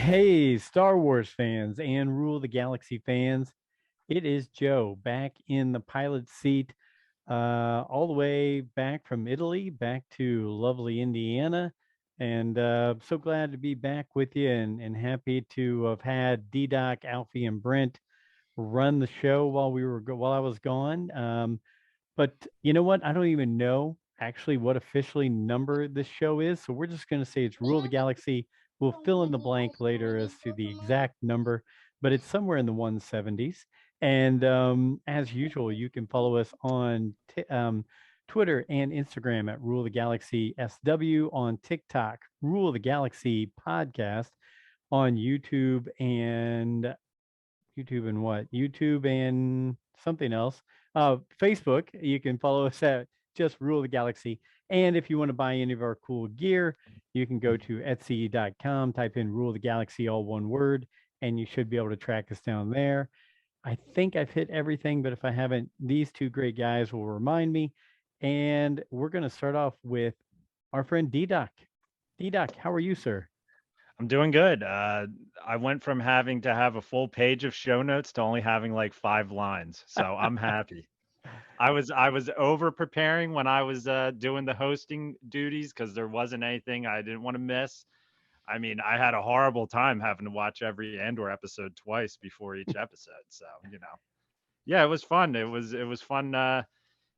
Hey, Star Wars fans and Rule the Galaxy fans. It is Joe back in the pilot seat, all the way back from Italy, back to lovely Indiana. And so glad to be back with you and happy to have had DDoc, Alfie, and Brent run the show while I was gone. But you know what? I don't even know actually what officially number this show is. So we're just going to say it's Rule the Galaxy. We'll fill in the blank later as to the exact number, but it's somewhere in the 170s. And as usual, you can follow us on Twitter and Instagram at Rule the Galaxy SW, on TikTok, Rule the Galaxy Podcast, on YouTube and something else. Facebook, you can follow us at just Rule the Galaxy. And if you want to buy any of our cool gear, you can go to Etsy.com, type in Rule the Galaxy, all one word, and you should be able to track us down there. I think I've hit everything, but if I haven't, these two great guys will remind me. And we're going to start off with our friend DDoc. DDoc, how are you, sir? I'm doing good. I went from having to have a full page of show notes to only having like 5 lines, so I'm happy. I was over preparing when I was doing the hosting duties because there wasn't anything I didn't want to miss. I mean, I had a horrible time having to watch every Andor episode twice before each episode. So yeah, it was fun. It was fun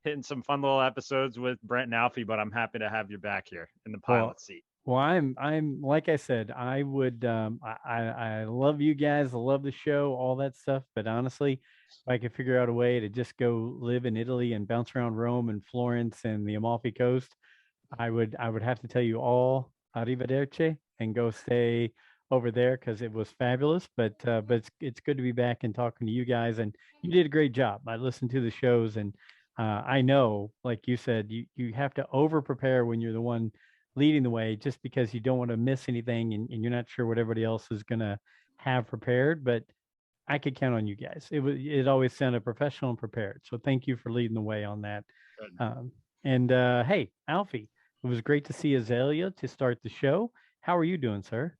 hitting some fun little episodes with Brent and Alfie. But I'm happy to have you back here in the Well, pilot seat. I'm like I said, I would I love you guys, I love the show, all that stuff, but honestly, if I could figure out a way to just go live in Italy and bounce around Rome and Florence and the Amalfi Coast, I would have to tell you all arrivederci and go stay over there because it was fabulous. But it's good to be back and talking to you guys, and you did a great job. I listened to the shows, and I know, like you said, you have to over prepare when you're the one leading the way, just because you don't want to miss anything, and you're not sure what everybody else is gonna have prepared. But I could count on you guys. It always sounded professional and prepared. So thank you for leading the way on that. Good. And hey, Alfie, it was great to see Azalea to start the show. How are you doing, sir?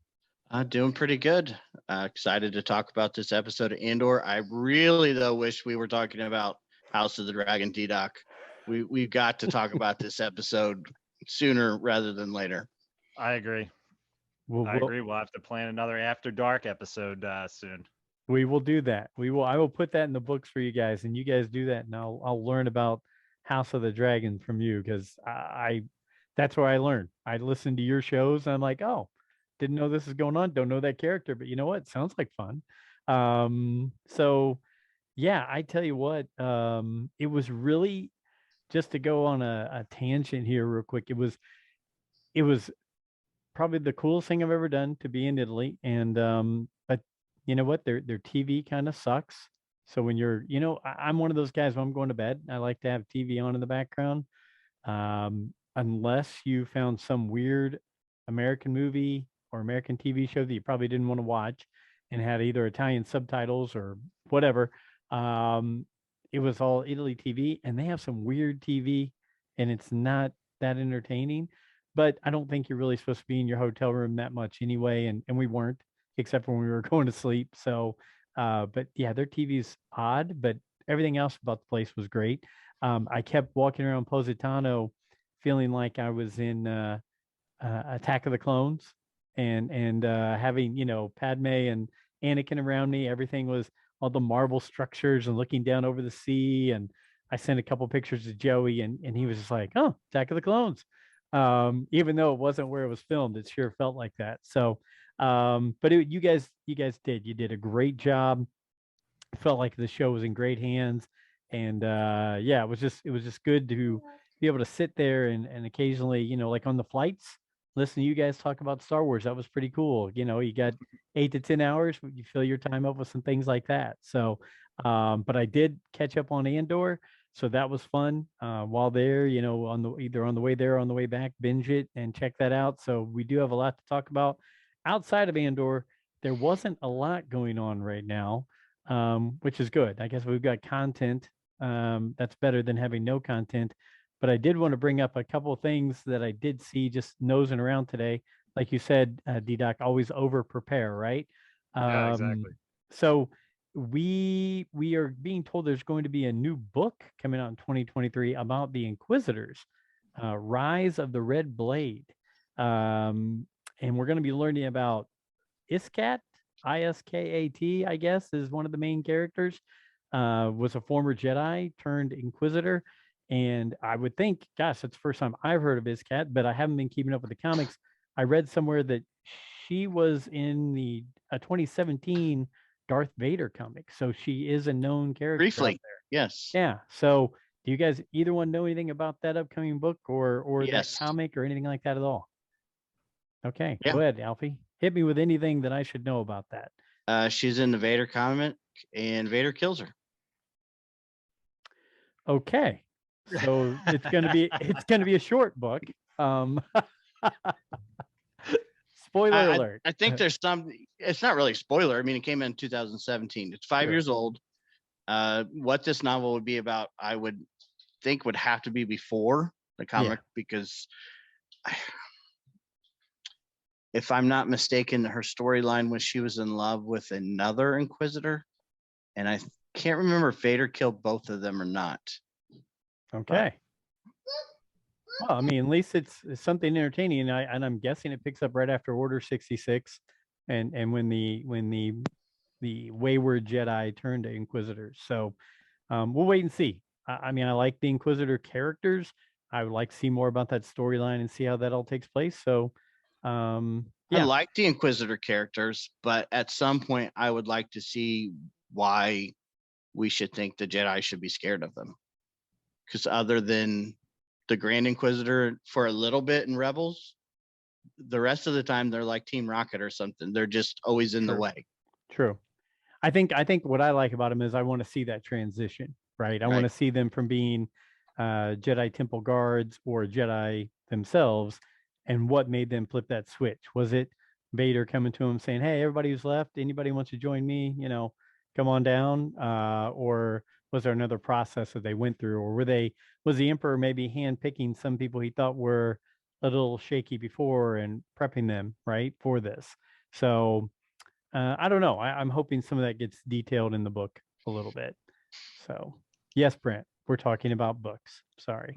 Doing pretty good. Excited to talk about this episode of Andor. I really, though, wish we were talking about House of the Dragon DDoc. We've got to talk about this episode sooner rather than later. I agree. We'll, I we'll agree. We'll have to plan another After Dark episode soon. we will do that. We will. I will put that in the books for you guys, and you guys do that, and I'll learn about House of the Dragon from you because I that's where I learned. I listened to your shows, and I'm like, oh, didn't know this is going on. Don't know that character, but you know what? Sounds like fun. So yeah, I tell you what, it was really, just to go on a tangent here real quick. It was probably the coolest thing I've ever done to be in Italy. And but you know what? Their TV kind of sucks. So when I'm one of those guys when I'm going to bed, I like to have TV on in the background. Unless you found some weird American movie or American TV show that you probably didn't want to watch and had either Italian subtitles or whatever. Um, it was all Italy TV, and they have some weird TV, and it's not that entertaining. But I don't think you're really supposed to be in your hotel room that much anyway, and we weren't, except for when we were going to sleep. So, but yeah, their TV's odd, but everything else about the place was great. I kept walking around Positano feeling like I was in Attack of the Clones, and having Padme and Anakin around me. Everything was all the marble structures and looking down over the sea. And I sent a couple pictures to Joey, and he was just like, "Oh, Attack of the Clones." Even though it wasn't where it was filmed, it sure felt like that. So, but you did a great job. Felt like the show was in great hands, and yeah, it was just good to be able to sit there and occasionally, like on the flights, listen to you guys talk about Star Wars. That was pretty cool. You got 8 to 10 hours, you fill your time up with some things like that. So but I did catch up on Andor, so that was fun. While there, either on the way there or on the way back, binge it and check that out. So we do have a lot to talk about outside of Andor. There wasn't a lot going on right now, which is good. I guess we've got content. That's better than having no content. But I did want to bring up a couple of things that I did see just nosing around today. like you said, DDoc, always over prepare, right? Yeah, exactly. So we are being told there's going to be a new book coming out in 2023 about the Inquisitors, Rise of the Red Blade. Um, and we're going to be learning about Iskat, Iskat, I guess, is one of the main characters. Was a former Jedi turned Inquisitor. And I would think, gosh, that's the first time I've heard of Iskat, but I haven't been keeping up with the comics. I read somewhere that she was in the 2017 Darth Vader comic. So she is a known character out Briefly, there. yes. Yeah. So do you guys either one know anything about that upcoming book or that Yes. comic or anything like that at all? Okay, Yeah. go ahead, Alfie. Hit me with anything that I should know about that. She's in the Vader comic, and Vader kills her. Okay. So it's gonna be a short book. Spoiler alert. I think there's some. It's not really a spoiler. I mean, it came in 2017. It's 5 years old. What this novel would be about, I would think, would have to be before the comic, because if I'm not mistaken, her storyline was she was in love with another Inquisitor, and I can't remember if Vader killed both of them or not. Okay. Well, I mean, at least it's something entertaining, and I'm guessing it picks up right after Order 66, and when the wayward Jedi turned to Inquisitors. So we'll wait and see. I mean, I like the Inquisitor characters. I would like to see more about that storyline and see how that all takes place. So I yeah, like the Inquisitor characters, but at some point, I would like to see why we should think the Jedi should be scared of them. Because other than the Grand Inquisitor for a little bit in Rebels, the rest of the time they're like Team Rocket or something. They're just always in the way. True. I think what I like about them is I want to see that transition, right? I want to see them from being Jedi Temple guards or Jedi themselves, and what made them flip that switch. Was it Vader coming to him saying, "Hey, everybody who's left, anybody wants to join me? You know, come on down," or was there another process that they went through, or was the Emperor maybe handpicking some people he thought were a little shaky before and prepping them right for this? So I don't know. I'm hoping some of that gets detailed in the book a little bit. So, yes, Brent, we're talking about books. Sorry.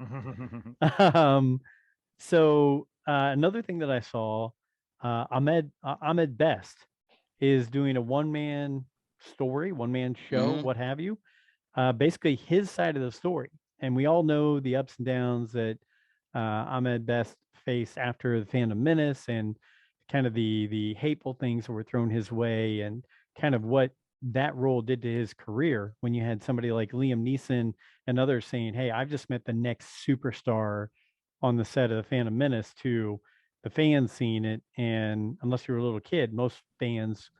um, so another thing that I saw, Ahmed Best is doing a one-man story, one-man show, what have you. Basically, his side of the story, and we all know the ups and downs that Ahmed Best faced after the Phantom Menace, and kind of the hateful things that were thrown his way, and kind of what that role did to his career when you had somebody like Liam Neeson and others saying, "Hey, I've just met the next superstar on the set of the Phantom Menace," to the fans seeing it. And unless you're a little kid, most fans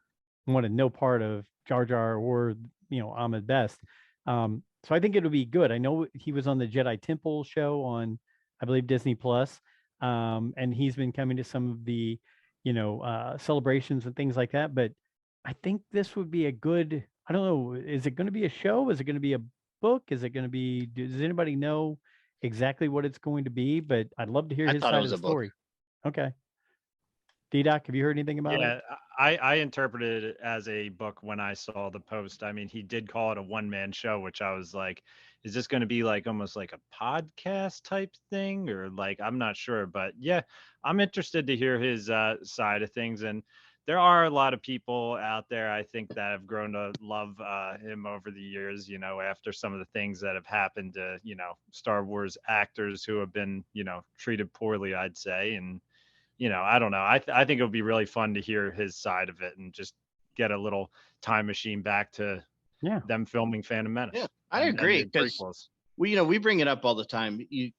wanted no part of Jar Jar or Ahmed Best. So I think it'll be good. I know he was on the Jedi Temple show on, I believe, Disney Plus, and he's been coming to some of the celebrations and things like that. But I think this would be a good. I don't know. Is it going to be a show? Is it going to be a book? Is it going to be? Does anybody know exactly what it's going to be? But I'd love to hear I his thought it side of was the a book. story. Okay. DDoc, have you heard anything about it? Yeah, I interpreted it as a book when I saw the post. I mean, he did call it a one-man show, which I was like, is this going to be like almost like a podcast type thing, or like, I'm not sure. But yeah, I'm interested to hear his side of things. And there are a lot of people out there, I think, that have grown to love him over the years, after some of the things that have happened to, Star Wars actors who have been, treated poorly, I'd say. And I don't know. I think it would be really fun to hear his side of it and just get a little time machine back to them filming Phantom Menace. Yeah, I agree, because we bring it up all the time. You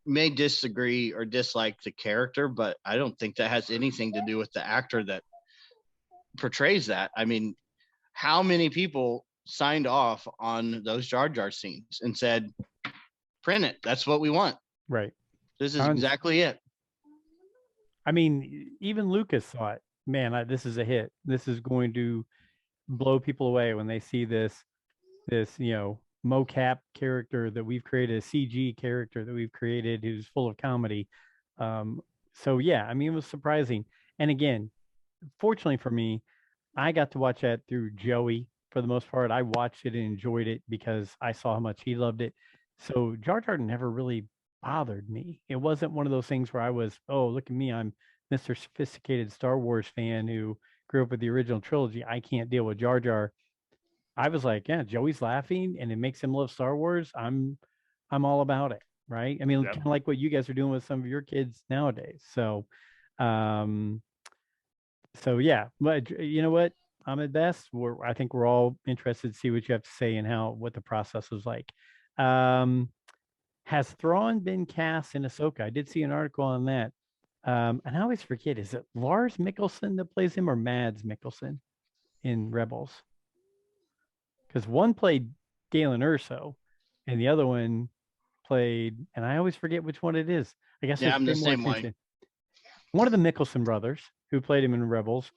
may disagree or dislike the character, but I don't think that has anything to do with the actor that portrays that. I mean, how many people signed off on those Jar Jar scenes and said, print it, that's what we want. Right. This is exactly it. I mean, even Lucas thought, man, this is a hit. This is going to blow people away when they see this mocap character that we've created, a CG character that we've created who's full of comedy. So yeah, I mean, it was surprising. And again, fortunately for me, I got to watch that through Joey for the most part. I watched it and enjoyed it because I saw how much he loved it. So Jar Jar never really bothered me. It wasn't one of those things where I was, oh, look at me, I'm Mr. Sophisticated Star Wars fan who grew up with the original trilogy. I can't deal with Jar Jar. I was like, yeah, Joey's laughing and it makes him love Star Wars. I'm all about it, right? I mean, Yep. kind of like what you guys are doing with some of your kids nowadays. Um, so yeah, but you know what? I'm at best. I think we're all interested to see what you have to say and what the process was like. Um, has Thrawn been cast in Ahsoka? I did see an article on that. And I always forget, is it Lars Mikkelsen that plays him or Mads Mikkelsen in Rebels? Because one played Galen Urso and the other one played, and I always forget which one it is. I guess I Yeah, should I'm pay the more same way. attention. One of the Mickelson brothers who played him in Rebels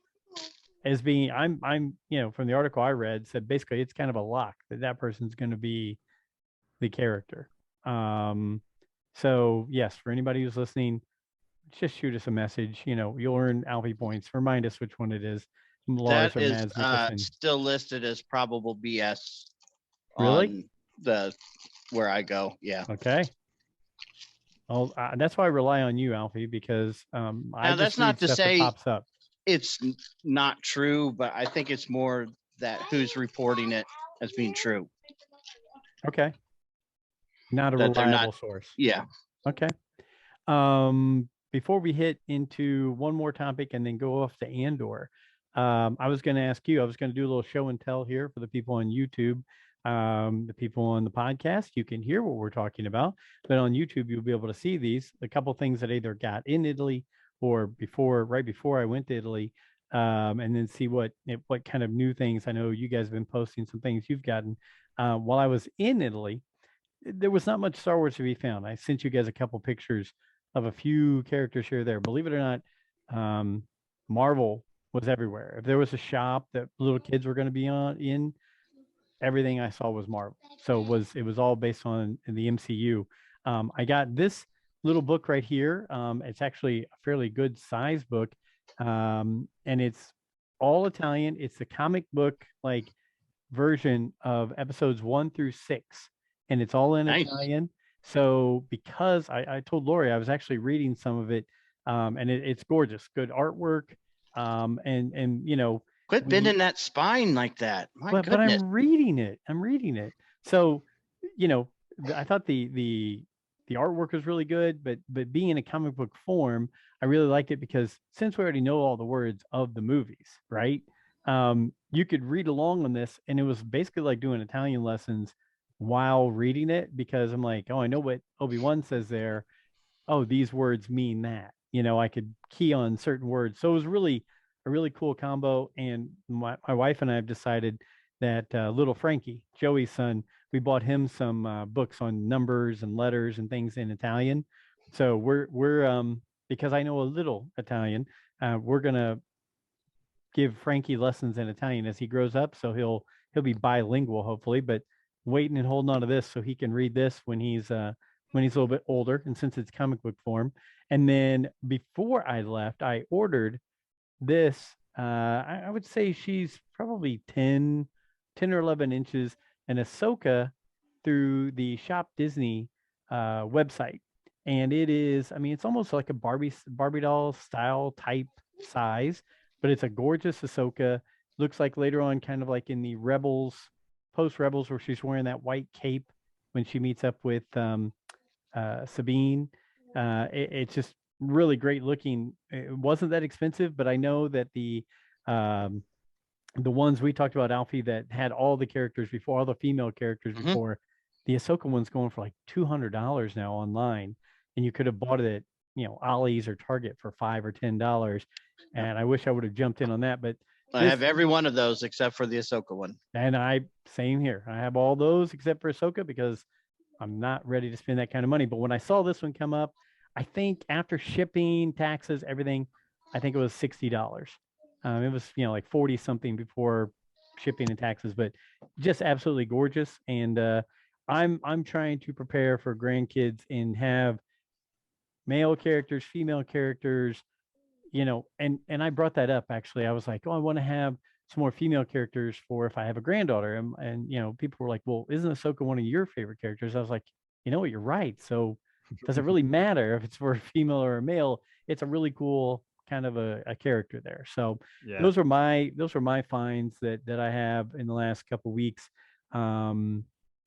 as being, I'm, from the article I read said basically it's kind of a lock that person's going to be the character. Um, so yes, for anybody who's listening, just shoot us a message. You'll earn Alfie points. Remind us which one it is, Lars That or is Mads Mikkelsen. still listed as probable BS Really? on the where I go. Yeah. Okay. Well, that's why I rely on you, Alfie, because I Now just that's read not to stuff that say pops up. it's not true, but I think it's more that who's reporting it as being true. Okay. Not a That they're reliable not. source. Yeah. Okay. Before we hit into one more topic and then go off to Andor, I was going to ask you, I was going to do a little show and tell here for the people on YouTube. The people on the podcast, you can hear what we're talking about, but on YouTube, you'll be able to see these. A couple things that either got in Italy or right before I went to Italy, and then see what kind of new things. I know you guys have been posting some things you've gotten. While I was in Italy, there was not much Star Wars to be found. I sent you guys a couple pictures of a few characters here or there. Believe it or not, Marvel was everywhere. If there was a shop that little kids were going to be in, everything I saw was Marvel. So it was all based on the MCU. I got this little book right here. It's actually a fairly good size book, and it's all Italian. It's the comic book like version of episodes 1 through 6, and it's all in Nice. Italian. So because I told Lori I was actually reading some of it, and it's gorgeous, good artwork, and Quit when you bending that spine like that. My but goodness. I'm reading it. I'm reading it. So, you know, I thought the artwork was really good, but being in a comic book form, I really liked it because since we already know all the words of the movies, right? You could read along on this, and it was basically like doing Italian lessons while reading it because I'm like, oh, I know what Obi-Wan says there. Oh, these words mean that. I could key on certain words. So it was really a really cool combo. And my wife and I have decided that little Frankie, Joey's son, we bought him some books on numbers and letters and things in Italian. So we're because I know a little Italian, we're gonna give Frankie lessons in Italian as he grows up. So he'll be bilingual hopefully, but waiting and holding on to this so he can read this when he's a little bit older, and since it's comic book form. And then before I left, I ordered this. I would say she's probably 10 or 11 inches, and Ahsoka through the Shop Disney website. And it is, I mean, it's almost like a Barbie doll style type size, but it's a gorgeous Ahsoka. Looks like later on, kind of like in the Rebels, post Rebels, where she's wearing that white cape when she meets up with Sabine. It's just really great looking. It wasn't that expensive, but I know that um, the ones we talked about, Alfie, that had all the characters before, all the female characters Mhm. before, the Ahsoka one's going for like $200 now online, and you could have bought it at Ollie's or Target for $5 or $10. And I wish I would have jumped in on that, but I have every one of those except for the Ahsoka one. and same here. I have all those except for Ahsoka because I'm not ready to spend that kind of money. But when I saw this one come up, I think after shipping, taxes, everything, I think it was $60. It was like 40 something before shipping and taxes, but just absolutely gorgeous. And I'm trying to prepare for grandkids and have male characters, female characters, and I brought that up actually. I was like, oh, I want to have some more female characters for if I have a granddaughter. And people were like, well, isn't Ahsoka one of your favorite characters? I was like, you know what, you're right. So does it really matter if it's for a female or a male? It's a really cool kind of a character there. So Yeah. those were my finds that I have in the last couple weeks.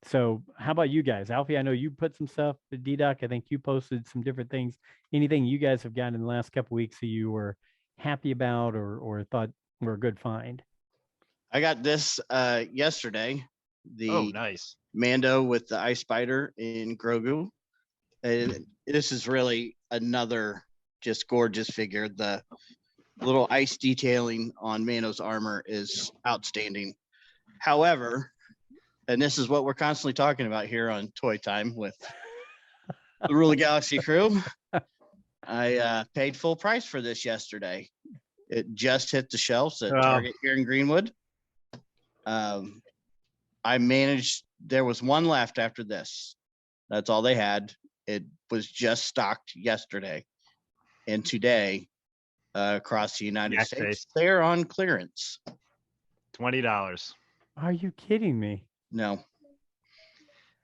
So how about you guys? Alfie, I know you put some stuff at DDoc. I think you posted some different things. Anything you guys have gotten in the last couple weeks that you were happy about or thought were a good find? I got this yesterday. Oh, The nice. Mando with the ice spider in Grogu. And this is really another just gorgeous figure. The little ice detailing on Mando's armor is outstanding. However, and this is what we're constantly talking about here on Toy Time with the Rule of Galaxy crew. I paid full price for this yesterday. It just hit the shelves at Target here in Greenwood. I managed, there was one left after this. That's all they had. It was just stocked yesterday. And today, across the United States, they're on clearance. $20. Are you kidding me? No.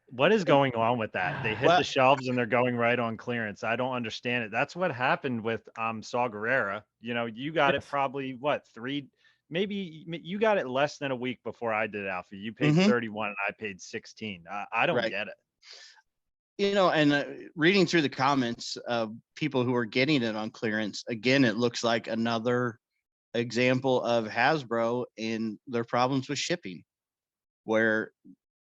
What is going on with that? They hit the shelves and they're going right on clearance. I don't understand it. That's what happened with Saw Gerrera. You got it probably what, maybe you got it less than a week before I did, Alfie. You paid 31 and I paid 16. I don't get it. And reading through the comments of people who are getting it on clearance, again, it looks like another example of Hasbro and their problems with shipping, where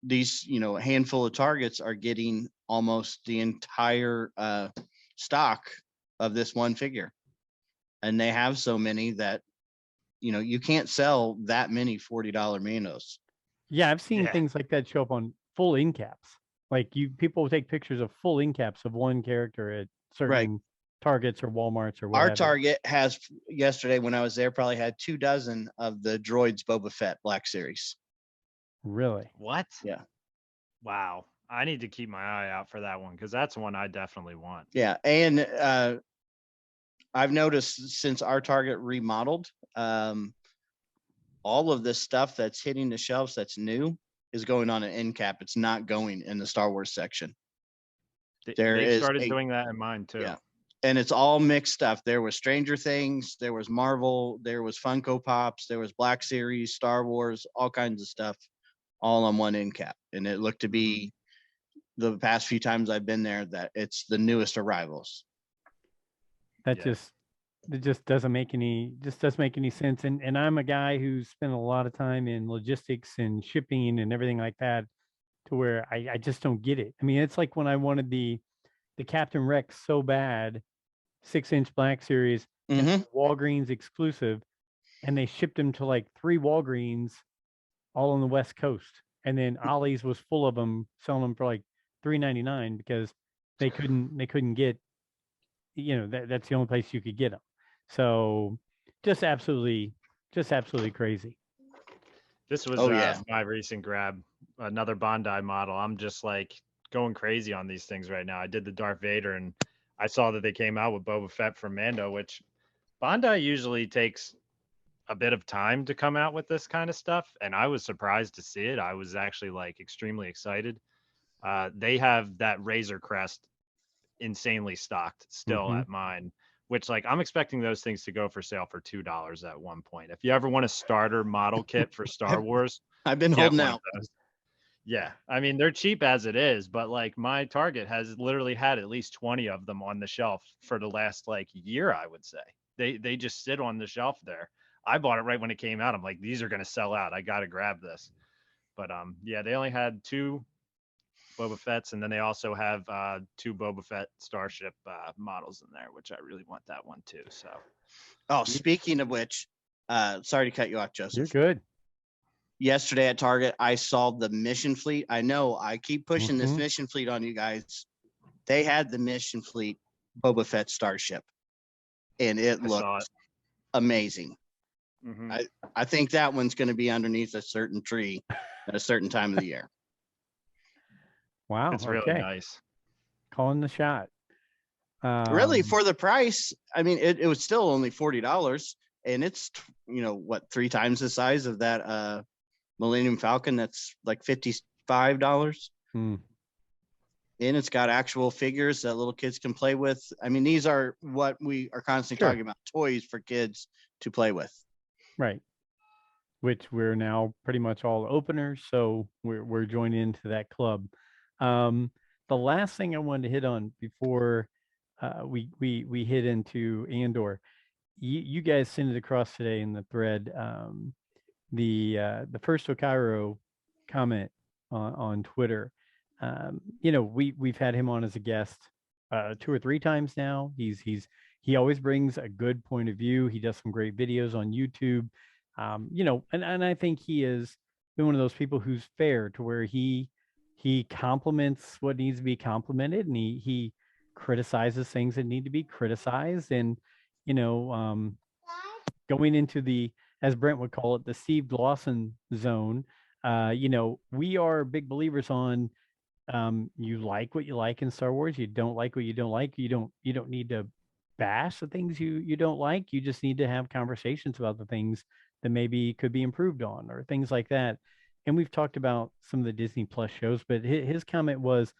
these, handful of Targets are getting almost the entire stock of this one figure. And they have so many that, you can't sell that many $40 Mandos. Yeah, I've seen things like that show up on full end caps. Like people will take pictures of full end caps of one character at certain Targets or Walmarts or whatever. Our Target has, yesterday when I was there, probably had 24 of the Droids Boba Fett Black Series. Really? What? Yeah. Wow. I need to keep my eye out for that one because that's one I definitely want. Yeah. And I've noticed since our Target remodeled, all of this stuff that's hitting the shelves that's new is going on an end cap. It's not going in the Star Wars section. They started doing that in mine too. Yeah. And it's all mixed stuff. There was Stranger Things, there was Marvel, there was Funko Pops, there was Black Series, Star Wars, all kinds of stuff, all on one end cap. And it looked to be, the past few times I've been there, that it's the newest arrivals. It just doesn't make any sense. And I'm a guy who's spent a lot of time in logistics and shipping and everything like that, to where I just don't get it. I mean, it's like when I wanted the Captain Rex so bad, 6-inch Black Series, Walgreens exclusive, and they shipped them to like 3 Walgreens all on the West Coast. And then Ollie's was full of them, selling them for like $3.99 because they couldn't get, that's the only place you could get them. So just absolutely crazy. This was my recent grab, another Bandai model. I'm just like going crazy on these things right now. I did the Darth Vader and I saw that they came out with Boba Fett from Mando, which Bandai usually takes a bit of time to come out with this kind of stuff. And I was surprised to see it. I was actually like extremely excited. They have that Razor Crest insanely stocked still at mine, which like I'm expecting those things to go for sale for $2 at one point. If you ever want a starter model kit for Star Wars, I've been holding out. Yeah, I mean, they're cheap as it is, but like my Target has literally had at least 20 of them on the shelf for the last like year, I would say. They just sit on the shelf there. I bought it right when it came out. I'm like, these are going to sell out. I got to grab this. But yeah, they only had 2 Boba Fett's, and then they also have 2 Boba Fett Starship models in there, which I really want that one too. So, speaking of which, sorry to cut you off, Joseph. You're good. Yesterday at Target, I saw the Mission Fleet. I know I keep pushing this Mission Fleet on you guys. They had the Mission Fleet Boba Fett Starship, and it looked amazing. I think that one's going to be underneath a certain tree at a certain time of the year. Wow, it's really nice. Calling the shot. Really, Um, for the price, I mean, it was still only $40, and it's what, 3 times the size of that Millennium Falcon that's like $55. hmm, And it's got actual figures that little kids can play with. I mean, these are what we are constantly sure, talking about, toys for kids to play with. right. Which we're now pretty much all openers, so we're joining into that club. Um, the last thing I wanted to hit on before we hit into Andor, you guys sent it across today in the thread. The first Okairo comment on Twitter. We've had him on as a guest 2 or 3 times now. He always brings a good point of view. He does some great videos on YouTube. And I think he is been one of those people who's fair to where he compliments what needs to be complimented, and he criticizes things that need to be criticized. And you know, going into the, as Brent would call it, the Steve Lawson zone. We are big believers on you like what you like in Star Wars, you don't like what you don't like. You don't need to bash the things you don't like. You just need to have conversations about the things that maybe could be improved on or things like that. And we've talked about some of the Disney Plus shows, but his comment was,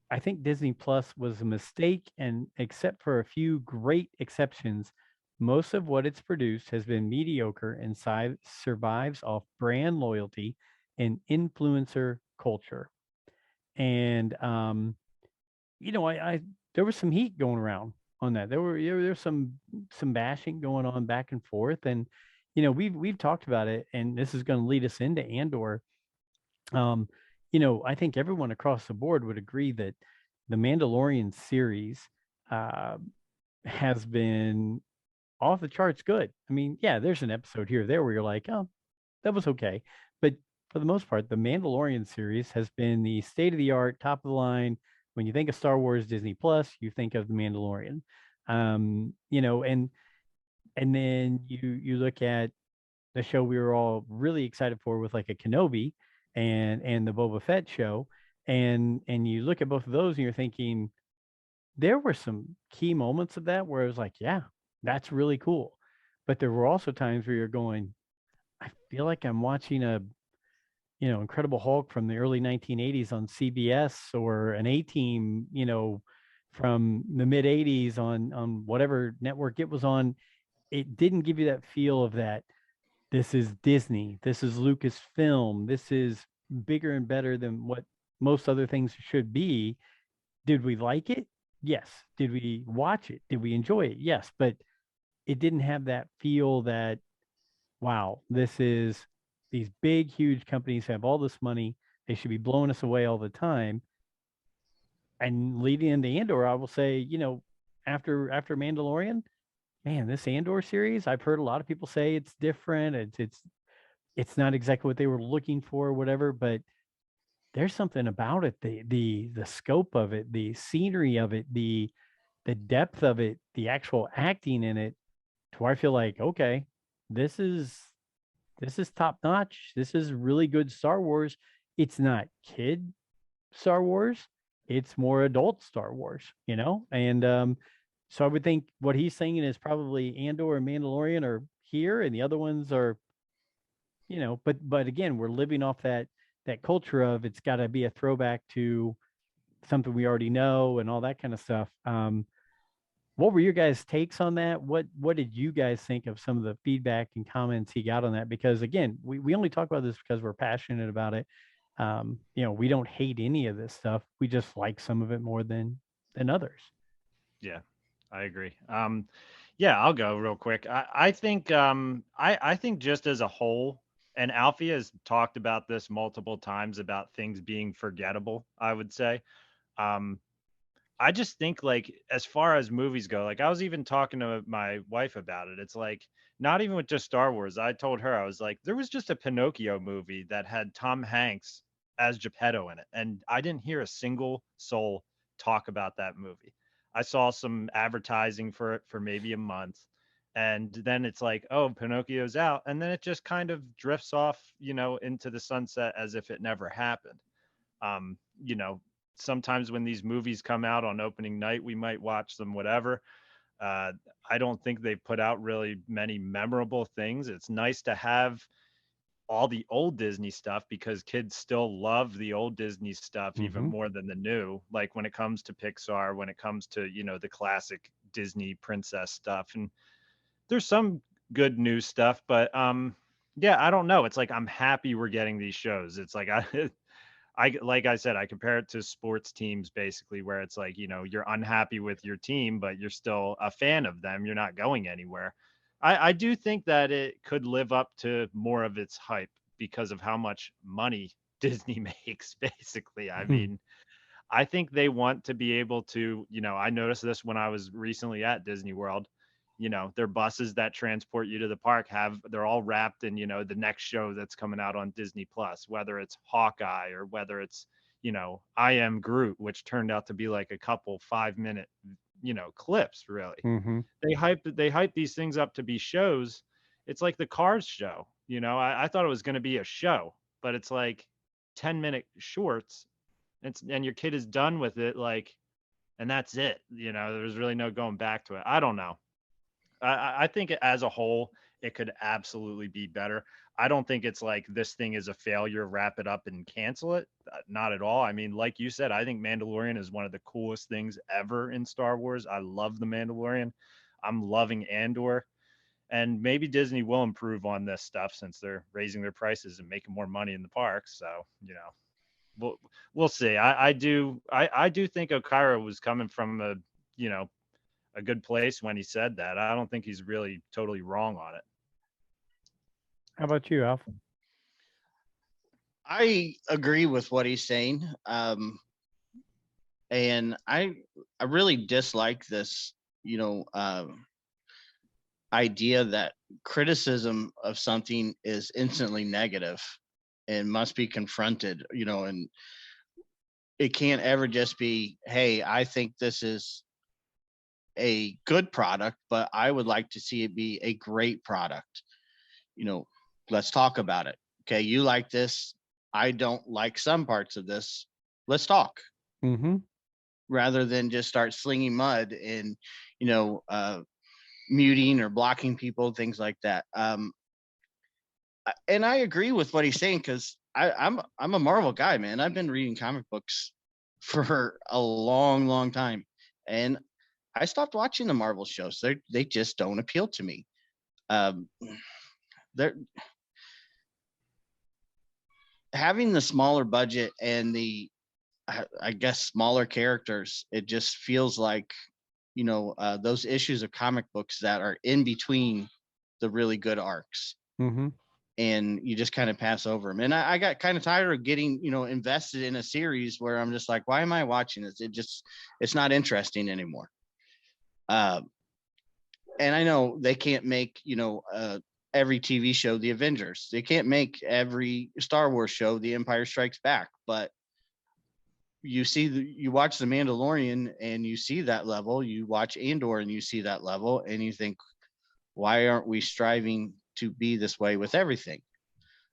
I think Disney Plus was a mistake, and except for a few great exceptions, most of what it's produced has been mediocre and survives off brand loyalty and influencer culture. And I there was some heat going around on that. There was some bashing going on back and forth, and we've talked about it, and this is going to lead us into Andor. Um, I think everyone across the board would agree that the Mandalorian series uh, has been off the charts good. I mean, yeah, there's an episode here or there where you're like, oh, that was okay. But for the most part, the Mandalorian series has been the state of the art, top of the line. When you think of Star Wars Disney Plus, you think of the Mandalorian. And then you look at the show we were all really excited for with like a Kenobi and the Boba Fett show. And you look at both of those and you're thinking, there were some key moments of that where I was like, yeah, that's really cool. But there were also times where you're going, I feel like I'm watching a, Incredible Hulk from the early 1980s on CBS, or an A-Team, from the mid 80s on whatever network it was on. It didn't give you that feel of that. This is Disney. This is Lucasfilm. This is bigger and better than what most other things should be. Did we like it? Yes. Did we watch it? Did we enjoy it? Yes. But it didn't have that feel that, wow, this is, these big, huge companies have all this money. They should be blowing us away all the time. And leading into Andor, I will say, after Mandalorian, man, this Andor series, I've heard a lot of people say it's different. It's not exactly what they were looking for, or whatever, but there's something about it, the scope of it, the scenery of it, the depth of it, the actual acting in it, to where I feel like, okay, this is this is top notch. This is really good Star Wars. It's not kid Star Wars. It's more adult Star Wars, And so I would think what he's saying is probably Andor and Mandalorian are here, and the other ones are, but again, we're living off that culture of, it's got to be a throwback to something we already know and all that kind of stuff. What were your guys' takes on that? What did you guys think of some of the feedback and comments he got on that? Because again, we only talk about this because we're passionate about it. We don't hate any of this stuff. We just like some of it more than others. Yeah, I agree. Yeah, I'll go real quick. I think just as a whole, and Alfie has talked about this multiple times about things being forgettable, I would say. Um, I just think, like, as far as movies go, like I was even talking to my wife about it. It's like, not even with just Star Wars. I told her, I was like, there was just a Pinocchio movie that had Tom Hanks as Geppetto in it, and I didn't hear a single soul talk about that movie. I saw some advertising for it for maybe a month, and then it's like, oh, Pinocchio's out, and then it just kind of drifts off, into the sunset as if it never happened. Um, you know, sometimes when these movies come out on opening night, we might watch them, whatever. Uh, I don't think they've put out really many memorable things. It's nice to have all the old Disney stuff because kids still love the old Disney stuff even more than the new. Like when it comes to Pixar, when it comes to, the classic Disney princess stuff. And there's some good new stuff, but yeah, I don't know. It's like I'm happy we're getting these shows. It's like I like I said, I compare it to sports teams basically, where it's like, you're unhappy with your team, but you're still a fan of them. You're not going anywhere. I do think that it could live up to more of its hype because of how much money Disney makes, basically. I mean, I think they want to be able to, I noticed this when I was recently at Disney World. Their buses that transport you to the park they're all wrapped in, the next show that's coming out on Disney Plus, whether it's Hawkeye or whether it's, I Am Groot, which turned out to be like a couple 5-minute, clips, really. They hype these things up to be shows. It's like the Cars show. I thought it was going to be a show, but it's like 10-minute shorts. And your kid is done with it, like, and that's it. There's really no going back to it. I don't know. I think as a whole, it could absolutely be better. I don't think it's like this thing is a failure, wrap it up and cancel it. Not at all. I mean, like you said, I think Mandalorian is one of the coolest things ever in Star Wars. I love the Mandalorian. I'm loving Andor. And maybe Disney will improve on this stuff since they're raising their prices and making more money in the parks. So, we'll see. I do think Okara was coming from a good place when he said that. I don't think he's really totally wrong on it. How about you, Alf? I agree with what he's saying. And I really dislike this, idea that criticism of something is instantly negative and must be confronted, and it can't ever just be, hey, I think this is a good product, but I would like to see it be a great product. Let's talk about it. Okay, you like this. I don't like some parts of this. Let's talk. Rather than just start slinging mud and, muting or blocking people, things like that. And I agree with what he's saying because I'm a Marvel guy, man. I've been reading comic books for a long, long time, and I stopped watching the Marvel shows. They just don't appeal to me. They're having the smaller budget and the, I guess, smaller characters. It just feels like, those issues of comic books that are in between the really good arcs. And you just kind of pass over them. And I got kind of tired of getting, invested in a series where I'm just like, why am I watching this? It's not interesting anymore. And I know they can't make, every TV show the Avengers. They can't make every Star Wars show the Empire Strikes Back. But you watch The Mandalorian and you see that level. You watch Andor and you see that level, and you think, why aren't we striving to be this way with everything?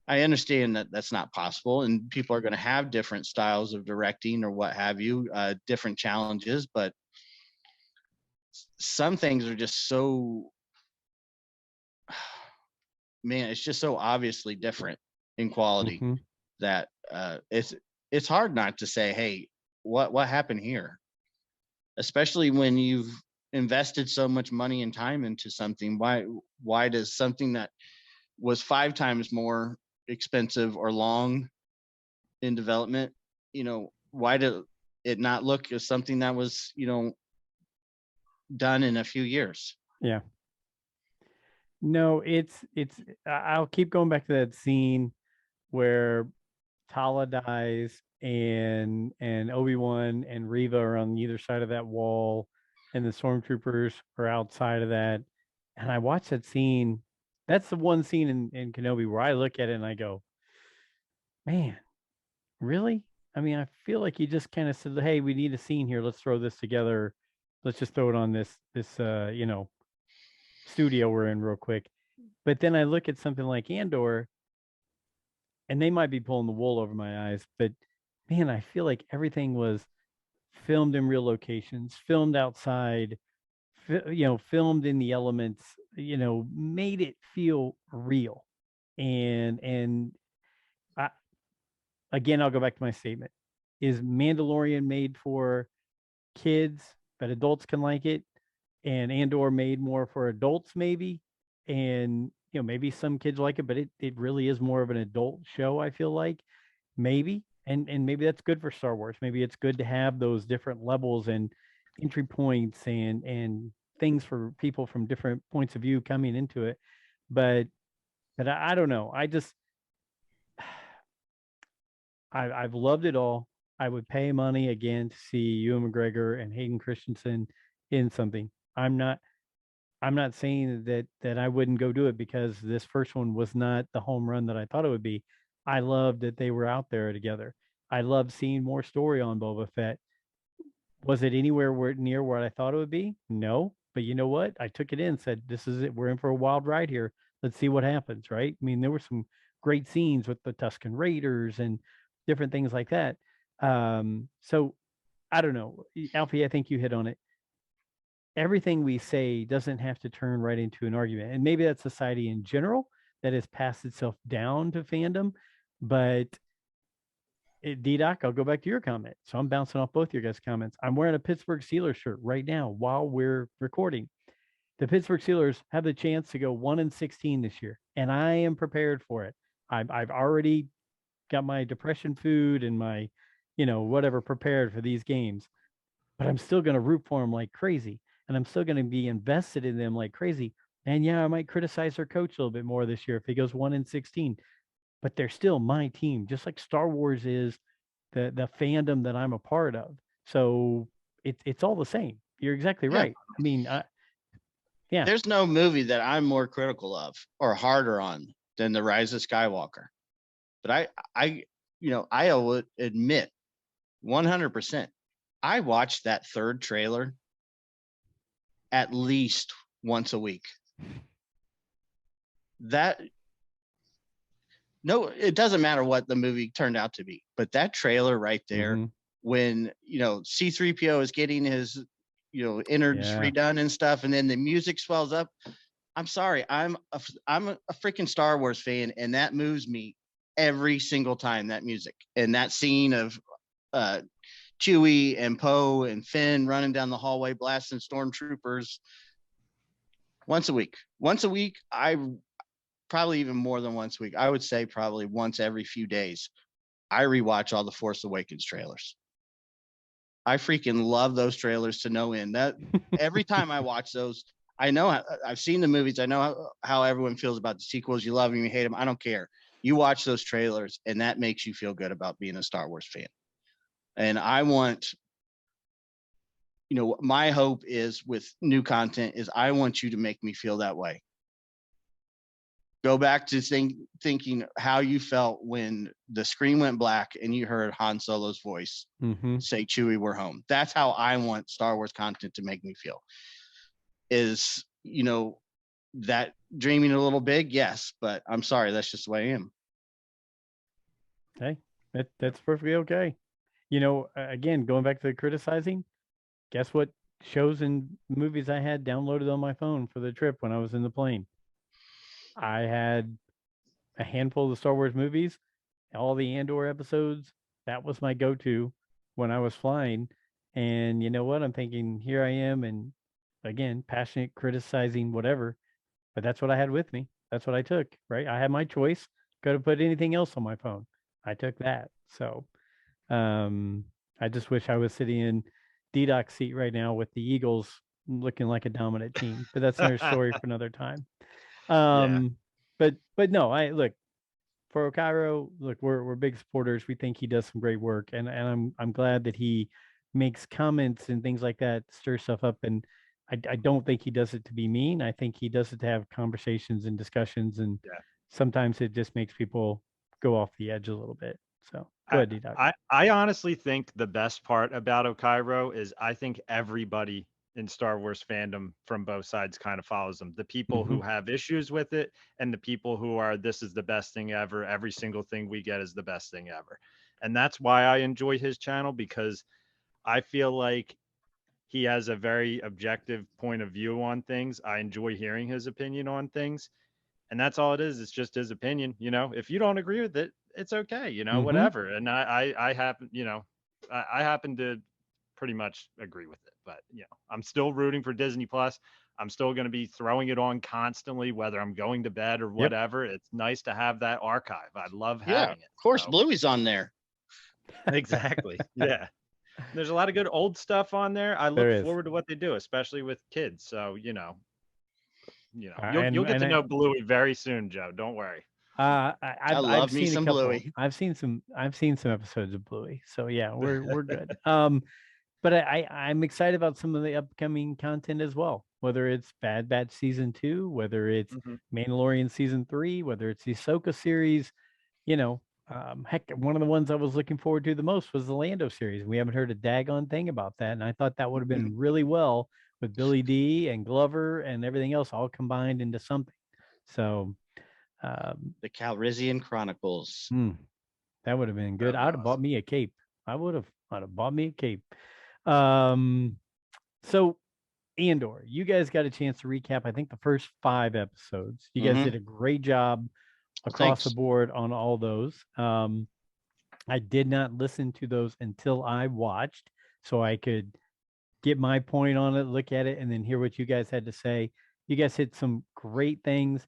I understand that that's not possible, and people are going to have different styles of directing or what have you, different challenges, but some things are just so, man, it's just so obviously different in quality that it's hard not to say, hey, what happened here? Especially when you've invested so much money and time into something. Why does something that was 5 times more expensive or long in development, why did it not look as something that was, done in a few years? Yeah. No, I'll keep going back to that scene where Tala dies and Obi-Wan and Reva are on either side of that wall and the stormtroopers are outside of that. And I watch that scene. That's the one scene in Kenobi where I look at it and I go, man, really? I mean, I feel like you just kind of said, hey, we need a scene here. Let's throw this together. Let's just throw it on this studio we're in real quick. But then I look at something like Andor, and they might be pulling the wool over my eyes, but man, I feel like everything was filmed in real locations, filmed outside, filmed in the elements, made it feel real. And I, again, I'll go back to my statement. Is Mandalorian made for kids, but adults can like it? And Andor made more for adults, maybe? And, maybe some kids like it, but it really is more of an adult show, I feel like. Maybe. And maybe that's good for Star Wars. Maybe it's good to have those different levels and entry points and things for people from different points of view coming into it. But I don't know. I've loved it all. I would pay money again to see Ewan McGregor and Hayden Christensen in something. I'm not saying that I wouldn't go do it because this first one was not the home run that I thought it would be. I loved that they were out there together. I loved seeing more story on Boba Fett. Was it anywhere near where I thought it would be? No. But you know what? I took it in, said, this is it. We're in for a wild ride here. Let's see what happens, right? I mean, there were some great scenes with the Tusken Raiders and different things like that. So I don't know. Alfie, I think you hit on it. Everything we say doesn't have to turn right into an argument. And maybe that's society in general that has passed itself down to fandom. But DDoc, I'll go back to your comment. So I'm bouncing off both your guys' comments. I'm wearing a Pittsburgh Steelers shirt right now while we're recording. The Pittsburgh Steelers have the chance to go 1-16 this year, and I am prepared for it. I've already got my depression food and my, whatever prepared for these games, but I'm still going to root for them like crazy, and I'm still going to be invested in them like crazy. And yeah, I might criticize their coach a little bit more this year if he goes 1-16, but they're still my team, just like Star Wars is the fandom that I'm a part of. So it's all the same. You're exactly Yeah. right. I mean, yeah. There's no movie that I'm more critical of or harder on than The Rise of Skywalker. But I would admit 100%. I watched that third trailer at least once a week. It doesn't matter what the movie turned out to be, but that trailer right there, when C-3PO is getting his innards redone and stuff, and then the music swells up. I'm sorry, I'm a freaking Star Wars fan, and that moves me every single time. That music and that scene of Chewie and Poe and Finn running down the hallway blasting stormtroopers. Once a week, I probably even more than once a week. I would say probably once every few days. I rewatch all the Force Awakens trailers. I freaking love those trailers to no end. That every time I watch those, I know I've seen the movies. I know how everyone feels about the sequels. You love them, you hate them. I don't care. You watch those trailers, and that makes you feel good about being a Star Wars fan. And I want, my hope is with new content is I want you to make me feel that way. Go back to thinking how you felt when the screen went black and you heard Han Solo's voice say, Chewie, we're home. That's how I want Star Wars content to make me feel. Is, that dreaming a little big? Yes, but I'm sorry. That's just the way I am. Hey, that's perfectly okay. Again, going back to the criticizing, guess what shows and movies I had downloaded on my phone for the trip when I was in the plane? I had a handful of the Star Wars movies, all the Andor episodes. That was my go-to when I was flying. And you know what? I'm thinking, here I am, and again, passionate, criticizing, whatever. But that's what I had with me. That's what I took, right? I had my choice. Could have put anything else on my phone. I took that. So I just wish I was sitting in DDoc seat right now with the Eagles looking like a dominant team. But that's another story for another time. But no, I look for Cairo. Look, we're big supporters. We think he does some great work, and I'm glad that he makes comments and things like that, stir stuff up. And I don't think he does it to be mean. I think he does it to have conversations and discussions, and sometimes it just makes people go off the edge a little bit. So go ahead, D-Doc. I honestly think the best part about Okairo is I think everybody in Star Wars fandom from both sides kind of follows them. The people who have issues with it and the people who are, this is the best thing ever. Every single thing we get is the best thing ever. And that's why I enjoy his channel, because I feel like he has a very objective point of view on things. I enjoy hearing his opinion on things. And that's all it is. It's just his opinion. If you don't agree with it, it's okay, whatever. And I happen, I happen to pretty much agree with it. But, I'm still rooting for Disney Plus. I'm still going to be throwing it on constantly, whether I'm going to bed or Yep. whatever. It's nice to have that archive. I love Yeah, having it. of course, So, Bluey's on there. exactly. Yeah. There's a lot of good old stuff on there. I There look is. forward to what they do, especially with kids. So, And- you'll get and to I- know Bluey very soon, Joe. Don't worry. I've love me seen a some couple. Bluey. I've seen some episodes of Bluey. So yeah, we're good. But I'm excited about some of the upcoming content as well. Whether it's Bad Batch season 2, whether it's Mhm. Mandalorian season 3, whether it's the Ahsoka series, heck, one of the ones I was looking forward to the most was the Lando series. We haven't heard a daggone thing about that, and I thought that would have been really well with Billy D and Glover and everything else all combined into something. So The Calrissian Chronicles. that would have been good. That'd be I'd have bought awesome. me a cape. I'd have bought me a cape. So Andor, you guys got a chance to recap, I think, the first 5 episodes. You guys did a great job across the Thanks. board on all those. I did not listen to those until I watched, so I could get my point on it, look at it, and then hear what you guys had to say. You guys hit some great things.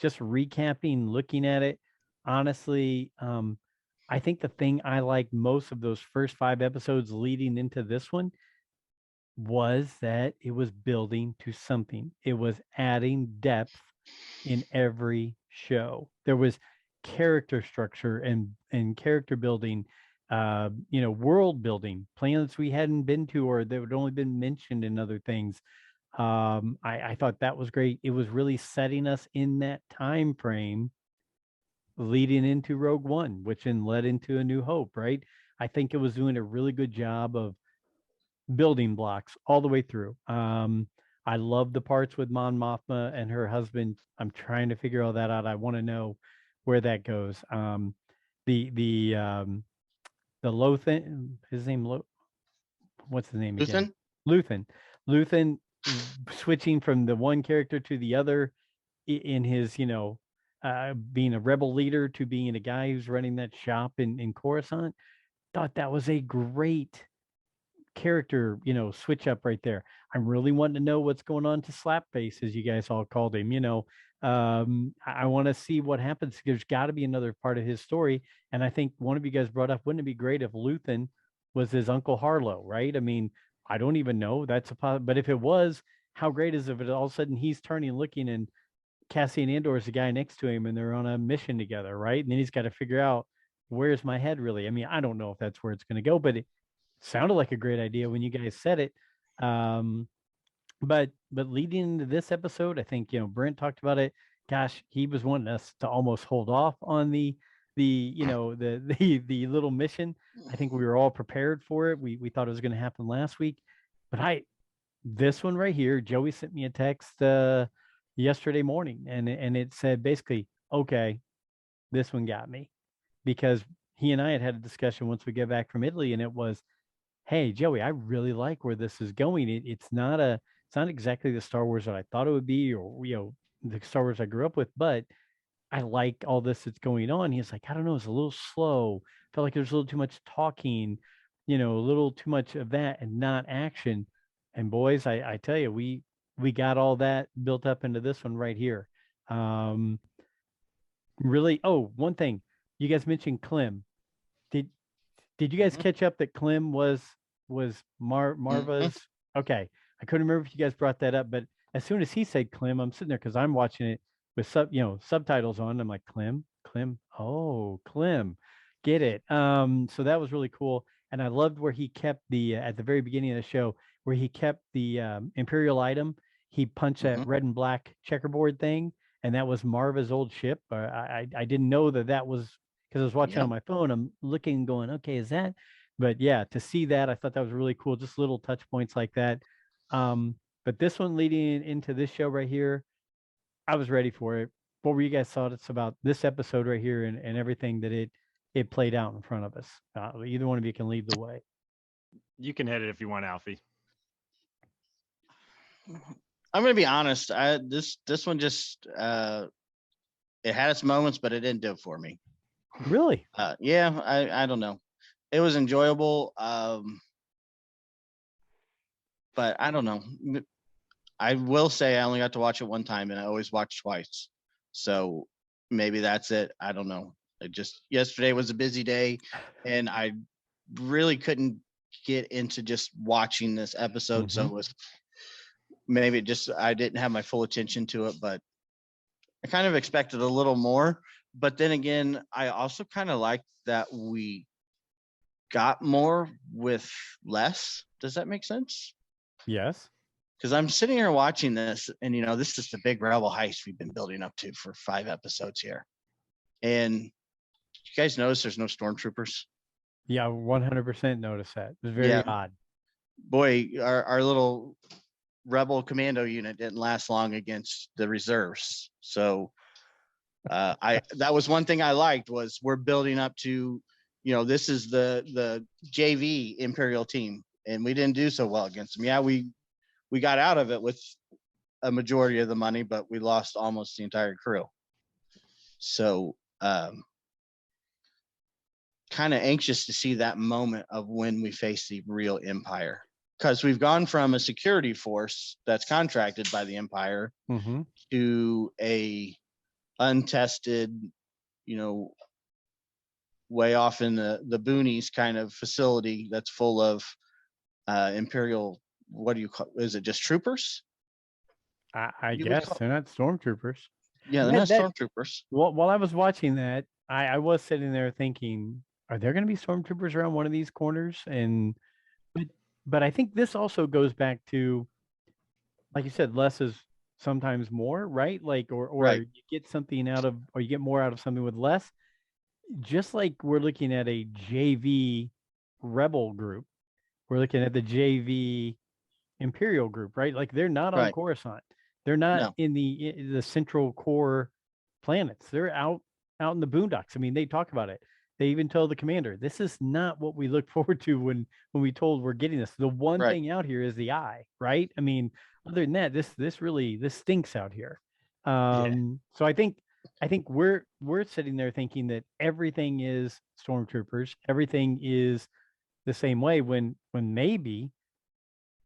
Just recapping, looking at it, honestly, I think the thing I liked most of those first 5 episodes leading into this one was that it was building to something. It was adding depth in every show. There was character structure and character building, world building, planets we hadn't been to or that had only been mentioned in other things. I thought that was great. It was really setting us in that time frame leading into Rogue One, which then led into A New Hope, right? I think it was doing a really good job of building blocks all the way through. I love the parts with Mon Mothma and her husband. I'm trying to figure all that out. I want to know where that goes. The Lothan, his name what's his name again? Luthen? Luthen switching from the one character to the other in his, being a rebel leader to being a guy who's running that shop in Coruscant. Thought that was a great character, switch up right there. I'm really wanting to know what's going on to Slapface, as you guys all called him. I want to see what happens. There's got to be another part of his story, and I think one of you guys brought up, wouldn't it be great if Luthen was his Uncle Harlow, right? I mean, I don't even know. But if it was, how great is it if all of a sudden he's turning, looking, and Cassian Andor is the guy next to him, and they're on a mission together, right? And then he's got to figure out, where's my head really? I mean, I don't know if that's where it's going to go, but sounded like a great idea when you guys said it. But leading into this episode, I think Brent talked about it. Gosh, he was wanting us to almost hold off on the the little mission. I think we were all prepared for it. We thought it was going to happen last week, but this one right here, Joey sent me a text yesterday morning, and it said basically, okay, this one got me, because he and I had a discussion once we get back from Italy, and it was, hey Joey, I really like where this is going. It's not exactly the Star Wars that I thought it would be, or the Star Wars I grew up with, but I like all this that's going on. He's like, I don't know, it's a little slow. Felt like there's a little too much talking, a little too much of that and not action. And boys, I tell you, we got all that built up into this one right here. Really, oh, one thing, you guys mentioned Clem. Did did you guys catch up that Clem was Marva's? Okay, I couldn't remember if you guys brought that up, but as soon as he said Clem, I'm sitting there because I'm watching it with subtitles on. I'm like, Clem, oh, Clem, get it. So that was really cool, and I loved where he kept the at the very beginning of the show, where he kept the Imperial item. He punched that red and black checkerboard thing, and that was Marva's old ship. I didn't know that was, because I was watching on my phone. I'm looking, going, okay, is that? But yeah, to see that, I thought that was really cool. Just little touch points like that. But this one leading into this show right here, I was ready for it. What were you guys thoughts about this episode right here and everything that it played out in front of us. Either one of you can lead the way. You can hit it if you want, Alfie. I'm going to be honest. This one just it had its moments, but it didn't do it for me. Really? Yeah, I don't know. It was enjoyable, but I don't know. I will say I only got to watch it one time, and I always watch twice. So maybe that's it. I don't know. Yesterday was a busy day, and I really couldn't get into just watching this episode. So it was maybe I didn't have my full attention to it, but I kind of expected a little more. But then again, I also kind of like that we got more with less. Does that make sense? Yes. Because I'm sitting here watching this, and this is the big rebel heist we've been building up to for 5 episodes here. And you guys notice there's no stormtroopers? Yeah, 100% notice that. It was very odd. Boy, our little rebel commando unit didn't last long against the reserves. So that was one thing I liked, was we're building up to, this is the JV Imperial team, and we didn't do so well against them. Yeah, we got out of it with a majority of the money, but we lost almost the entire crew. So kind of anxious to see that moment of when we face the real Empire, because we've gone from a security force that's contracted by the Empire to a untested, way off in the boonies kind of facility that's full of Imperial. What do you call? Is it just troopers? I guess they're not stormtroopers. Yeah, they're not stormtroopers. While I was watching that, I was sitting there thinking, are there going to be stormtroopers around one of these corners? But I think this also goes back to, like you said, less is sometimes more, right? Like, or right. You get something out of, or you get more out of something with less. Just like we're looking at a JV rebel group, we're looking at the JV Imperial group, right? Like they're not on Coruscant. They're not in the central core planets. They're out in the boondocks. I mean, they talk about it. They even tell the commander, this is not what we look forward to when we told we're getting this. The one thing out here is the eye, right? I mean, other than that, this stinks out here. So I think we're sitting there thinking that everything is stormtroopers, everything is the same way, when maybe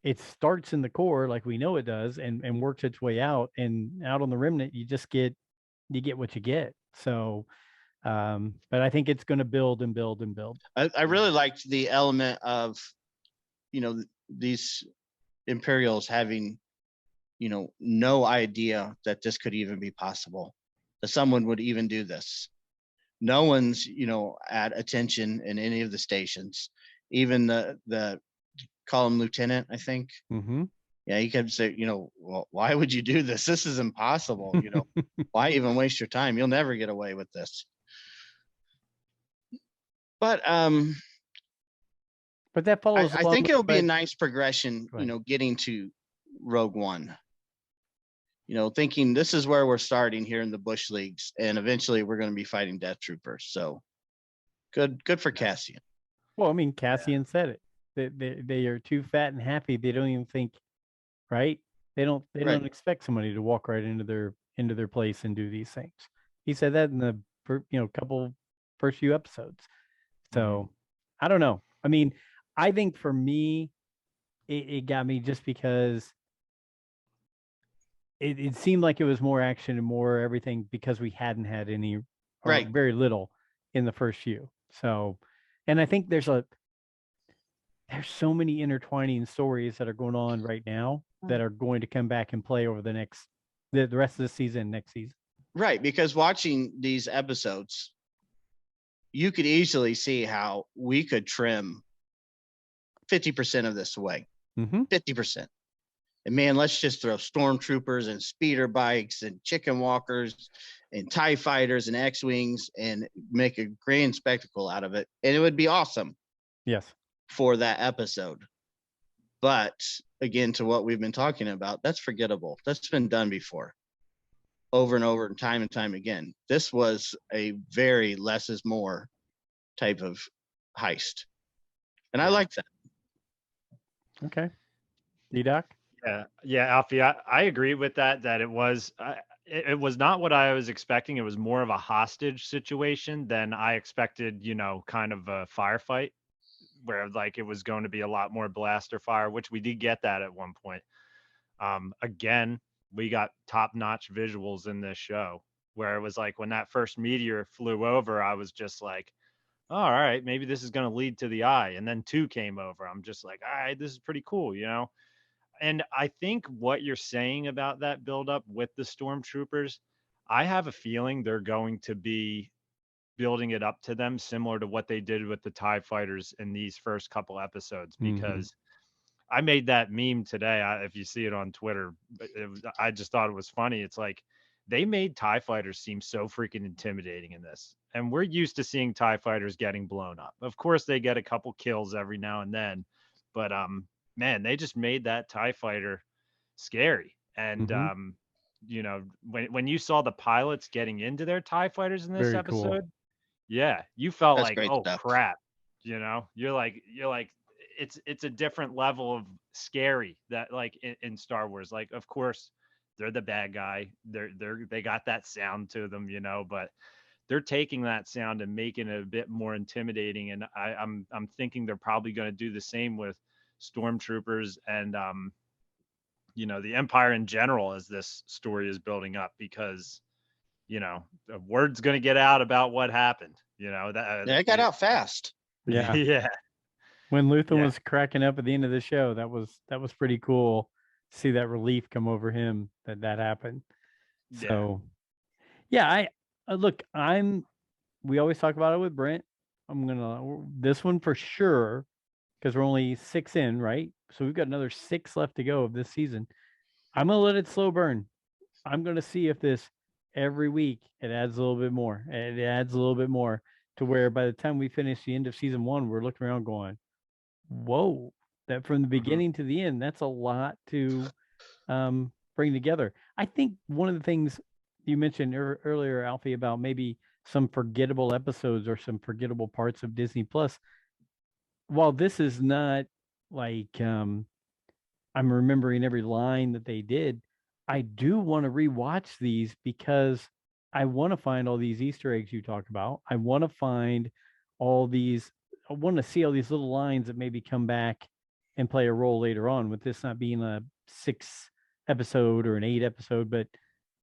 it starts in the core like we know it does, and works its way out, and out on the remnant you get what you get. So but I think it's going to build and build and build. I really liked the element of these Imperials having no idea that this could even be possible, that someone would even do this. No one's at attention in any of the stations, even the call him lieutenant, I think. Yeah, he kept saying, well, why would you do this? This is impossible. Why even waste your time? You'll never get away with this. But that follows. I think it'll be a nice progression, getting to Rogue One. Thinking this is where we're starting here in the Bush Leagues, and eventually we're going to be fighting Death Troopers. So good for Cassian. Well, I mean, Cassian said it. They are too fat and happy. They don't even think, right? They don't expect somebody to walk right into their place and do these things. He said that in the first few episodes. So I don't know. I mean, I think for me, it got me just because it seemed like it was more action and more everything, because we hadn't had any, or very little in the first few. So, and I think there's so many intertwining stories that are going on right now that are going to come back and play over the rest of the season, next season. Right, because watching these episodes, you could easily see how we could trim 50% of this away. 50%. And man, let's just throw stormtroopers and speeder bikes and chicken walkers and TIE fighters and X-Wings and make a grand spectacle out of it. And it would be awesome. Yes. For that episode. But again, to what we've been talking about, that's forgettable. That's been done before, over and over and time again. This was a very less is more type of heist. And I like that. Okay. DDoc? Yeah, Alfie, I agree with that. That it was it was not what I was expecting. It was more of a hostage situation than I expected. Kind of a firefight where like it was going to be a lot more blaster fire, which we did get that at one point. Again, we got top-notch visuals in this show where it was like when that first meteor flew over, I was just like, oh, all right, maybe this is going to lead to the eye. And then 2 came over. I'm just like, all right, this is pretty cool, And I think what you're saying about that buildup with the stormtroopers, I have a feeling they're going to be building it up to them similar to what they did with the TIE fighters in these first couple episodes, because I made that meme today. If you see it on Twitter, I just thought it was funny. It's like they made TIE fighters seem so freaking intimidating in this. And we're used to seeing TIE fighters getting blown up. Of course, they get a couple kills every now and then, but man, they just made that TIE fighter scary. And when you saw the pilots getting into their TIE fighters in this Very cool. episode, yeah, you felt That's like, great oh stuff. crap, you're like it's a different level of scary that like in Star Wars. Like, of course, they're the bad guy. They got that sound to them, but they're taking that sound and making it a bit more intimidating. And I'm thinking they're probably going to do the same with stormtroopers and the Empire in general as this story is building up, because the word's going to get out about what happened. That Yeah, it got out fast. Yeah. yeah. When Luthen Yeah. was cracking up at the end of the show, that was pretty cool. See that relief come over him that happened. So, yeah, I look. We always talk about it with Brent. I'm gonna this one for sure because we're only 6 in, right? So we've got another 6 left to go of this season. I'm gonna let it slow burn. I'm gonna see if this every week it adds a little bit more. It adds a little bit more to where by the time we finish the end of season 1, we're looking around going, whoa, that from the beginning to the end, that's a lot to bring together. I think one of the things you mentioned earlier, Alfie, about maybe some forgettable episodes or some forgettable parts of Disney Plus, while this is not like I'm remembering every line that they did, I do want to rewatch these because I want to find all these Easter eggs you talk about. I want to find all these, I want to see all these little lines that maybe come back and play a role later on, with this not being a 6 episode or an 8 episode, but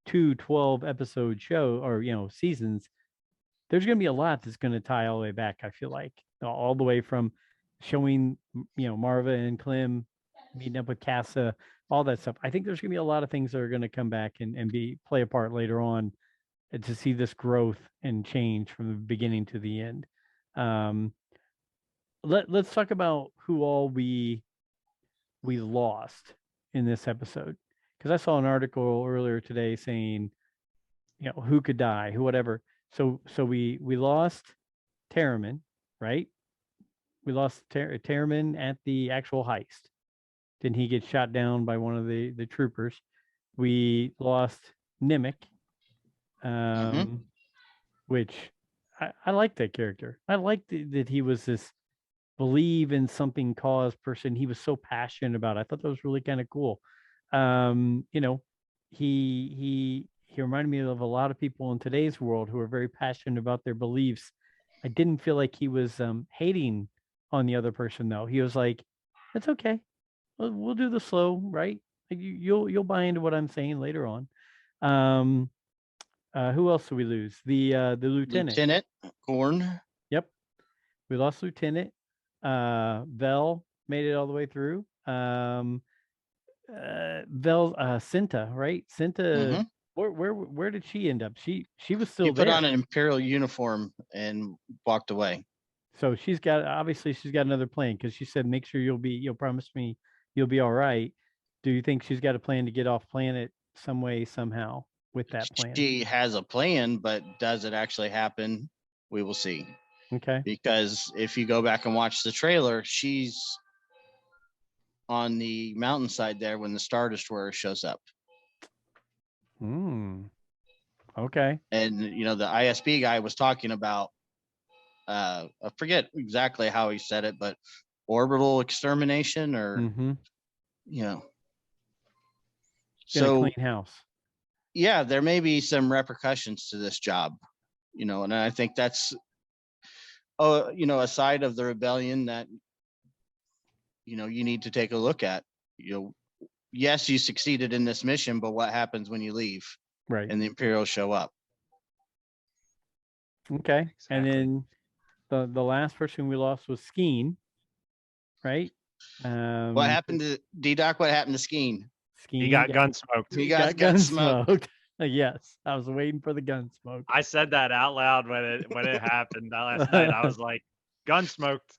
2 12 episode show or, seasons. There's going to be a lot that's going to tie all the way back. I feel like all the way from showing, Marva and Clem meeting up with Casa, all that stuff. I think there's going to be a lot of things that are going to come back and play a part later on, and to see this growth and change from the beginning to the end. Let's talk about who all we lost in this episode, because I saw an article earlier today saying, who could die, who whatever. So we lost Terriman, right? We lost Terriman at the actual heist. Didn't he get shot down by one of the troopers? We lost Nimic, which I like that character. I liked that he was this believe in something cause person. He was so passionate about it. I thought that was really kind of cool. He reminded me of a lot of people in today's world who are very passionate about their beliefs. I didn't feel like he was hating on the other person, though. He was like, "It's okay. We'll do the slow, right? Like you'll buy into what I'm saying later on." Who else do we lose? The lieutenant. Lieutenant Gorn. Yep, we lost Lieutenant. Vel made it all the way through. Cinta, right? Cinta. Where did she end up? She was still She put there. on an Imperial uniform and walked away. So she's got another plan, because she said, "Make sure you'll promise me you'll be all right." Do you think she's got a plan to get off planet some way, somehow with that plan? She has a plan, but does it actually happen? We will see. Okay. Because if you go back and watch the trailer, she's on the mountainside there when the Star Destroyer shows up. Okay. And the ISB guy was talking about I forget exactly how he said it, but orbital extermination or, Mm-hmm. you know. Gonna So, clean house. yeah, there may be some repercussions to this job, and I think that's, a side of the rebellion that, you need to take a look at. Yes, you succeeded in this mission, but what happens when you leave Right. and the Imperials show up? Okay. And Exactly. then the last person we lost was Skeen, right? What happened to DDoc? What happened to Skeen? He Skeen got gun smoked. He got got gun smoked. smoked. Yes, I was waiting for the gun smoke. I said that out loud when it happened last night. I was like, gun smoked.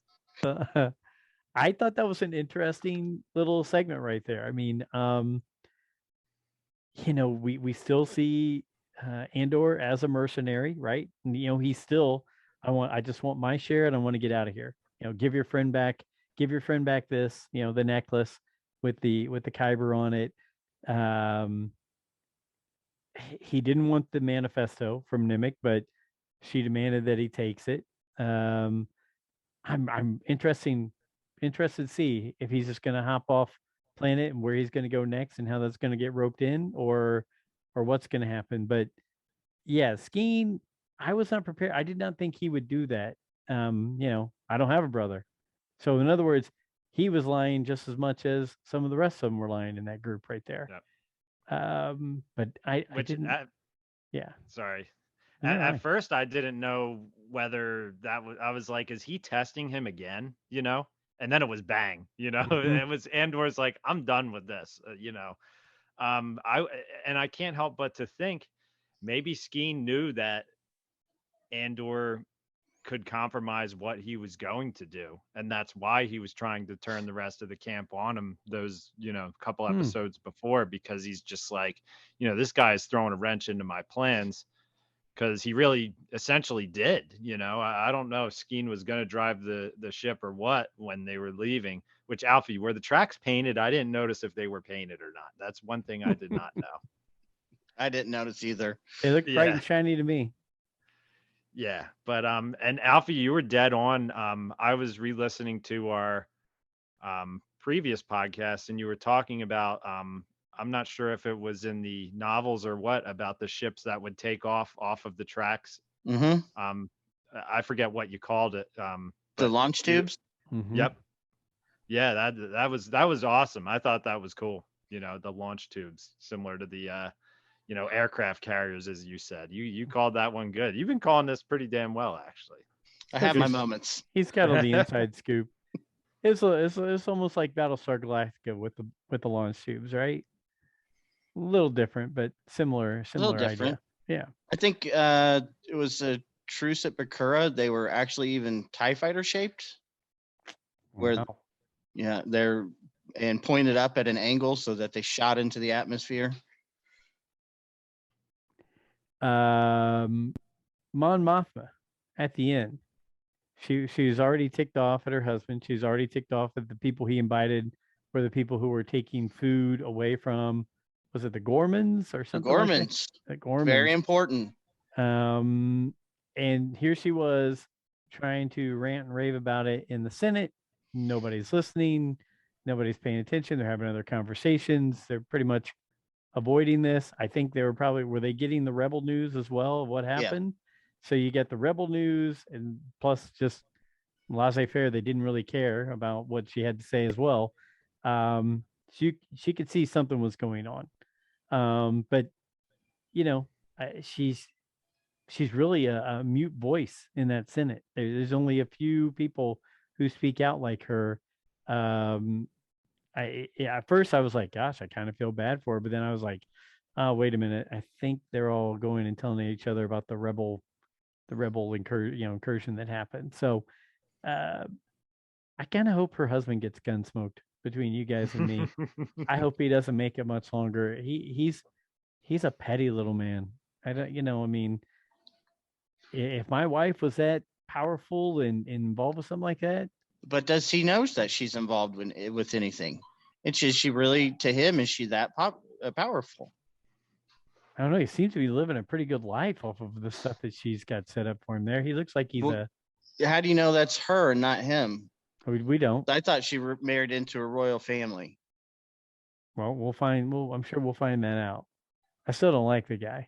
I thought that was an interesting little segment right there. I mean, we still see Andor as a mercenary, right? And, he's still, I just want my share and I want to get out of here. Give your friend back this, the necklace with the Kyber on it. He didn't want the manifesto from Nimic, but she demanded that he takes it. I'm interested to see if he's just going to hop off planet and where he's going to go next and how that's going to get roped in or what's going to happen. But yeah, Skeen, I was not prepared. I did not think he would do that. I don't have a brother. So in other words, he was lying just as much as some of the rest of them were lying in that group right there. Yep. But I didn't. Yeah. Sorry. Right. First, I didn't know whether that was. I was like, "Is he testing him again?" And then it was bang. Mhm. It was Andor's like, "I'm done with this." I can't help but to think maybe Skeen knew that Andor could compromise what he was going to do, and that's why he was trying to turn the rest of the camp on him those couple episodes before, because he's just like, this guy is throwing a wrench into my plans, because he really essentially did. I don't know if Skeen was going to drive the ship or what when they were leaving. Which, Alfie, were the tracks painted? I didn't notice if they were painted or not. That's one thing I did not know. I didn't notice either. They look bright Yeah. and shiny to me. Yeah, but and Alfie, you were dead on. I was re-listening to our previous podcast, and you were talking about I'm not sure if it was in the novels or what, about the ships that would take off of the tracks. Mm-hmm. I forget what you called it. The launch tubes. Mhm. Yep. Yeah, that was awesome. I thought that was cool. The launch tubes, similar to the aircraft carriers, as you said. You called that one good. You've been calling this pretty damn well, actually. I have my moments. He's got all the inside scoop. It's almost like Battlestar Galactica with the launch tubes, right? A little different, but similar different. idea. Yeah. I think it was a truce at Bakura. They were actually even TIE fighter shaped. Where, Wow. yeah, they're and pointed up at an angle so that they shot into the atmosphere. Mon Mothma at the end. She's already ticked off at her husband. She's already ticked off at the people he invited were the people who were taking food away from, was it the Gormans or something? The like Gormans. that? The Gormans. Very important. And here she was trying to rant and rave about it in the Senate. Nobody's listening. Nobody's paying attention. They're having other conversations. They're pretty much avoiding this. I think were they getting the rebel news as well of what happened? Yeah. So you get the rebel news, and plus just laissez-faire. They didn't really care about what she had to say as well. She could see something was going on. But she's really a mute voice in that Senate. There's only a few people who speak out like her. At first I was like, gosh, I kind of feel bad for her, but then I was like, oh, wait a minute. I think they're all going and telling each other about the rebel incursion that happened. So I kind of hope her husband gets gun smoked between you guys and me. I hope he doesn't make it much longer. He's a petty little man. I don't, I mean, if my wife was that powerful and involved with something like that. But does he knows that she's involved with anything? And is she really, to him, is she that powerful? I don't know. He seems to be living a pretty good life off of the stuff that she's got set up for him there. He looks like he's How do you know that's her and not him? We don't. I thought she married into a royal family. Well, we'll find. Well, I'm sure we'll find that out. I still don't like the guy.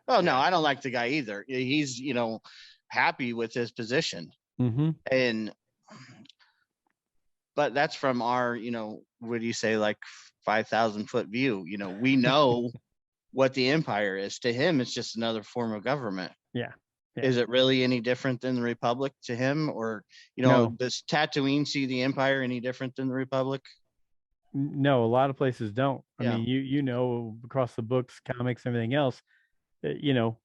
Oh no, Yeah. I don't like the guy either. He's happy with his position, Mm-hmm. and but that's from our what do you say, like 5,000-foot view. We know what the empire is. To him, it's just another form of government. Yeah. Is it really any different than the Republic to him? Or, No. does Tatooine see the Empire any different than the Republic? No, a lot of places don't. I Yeah. mean, across the books, comics, everything else, one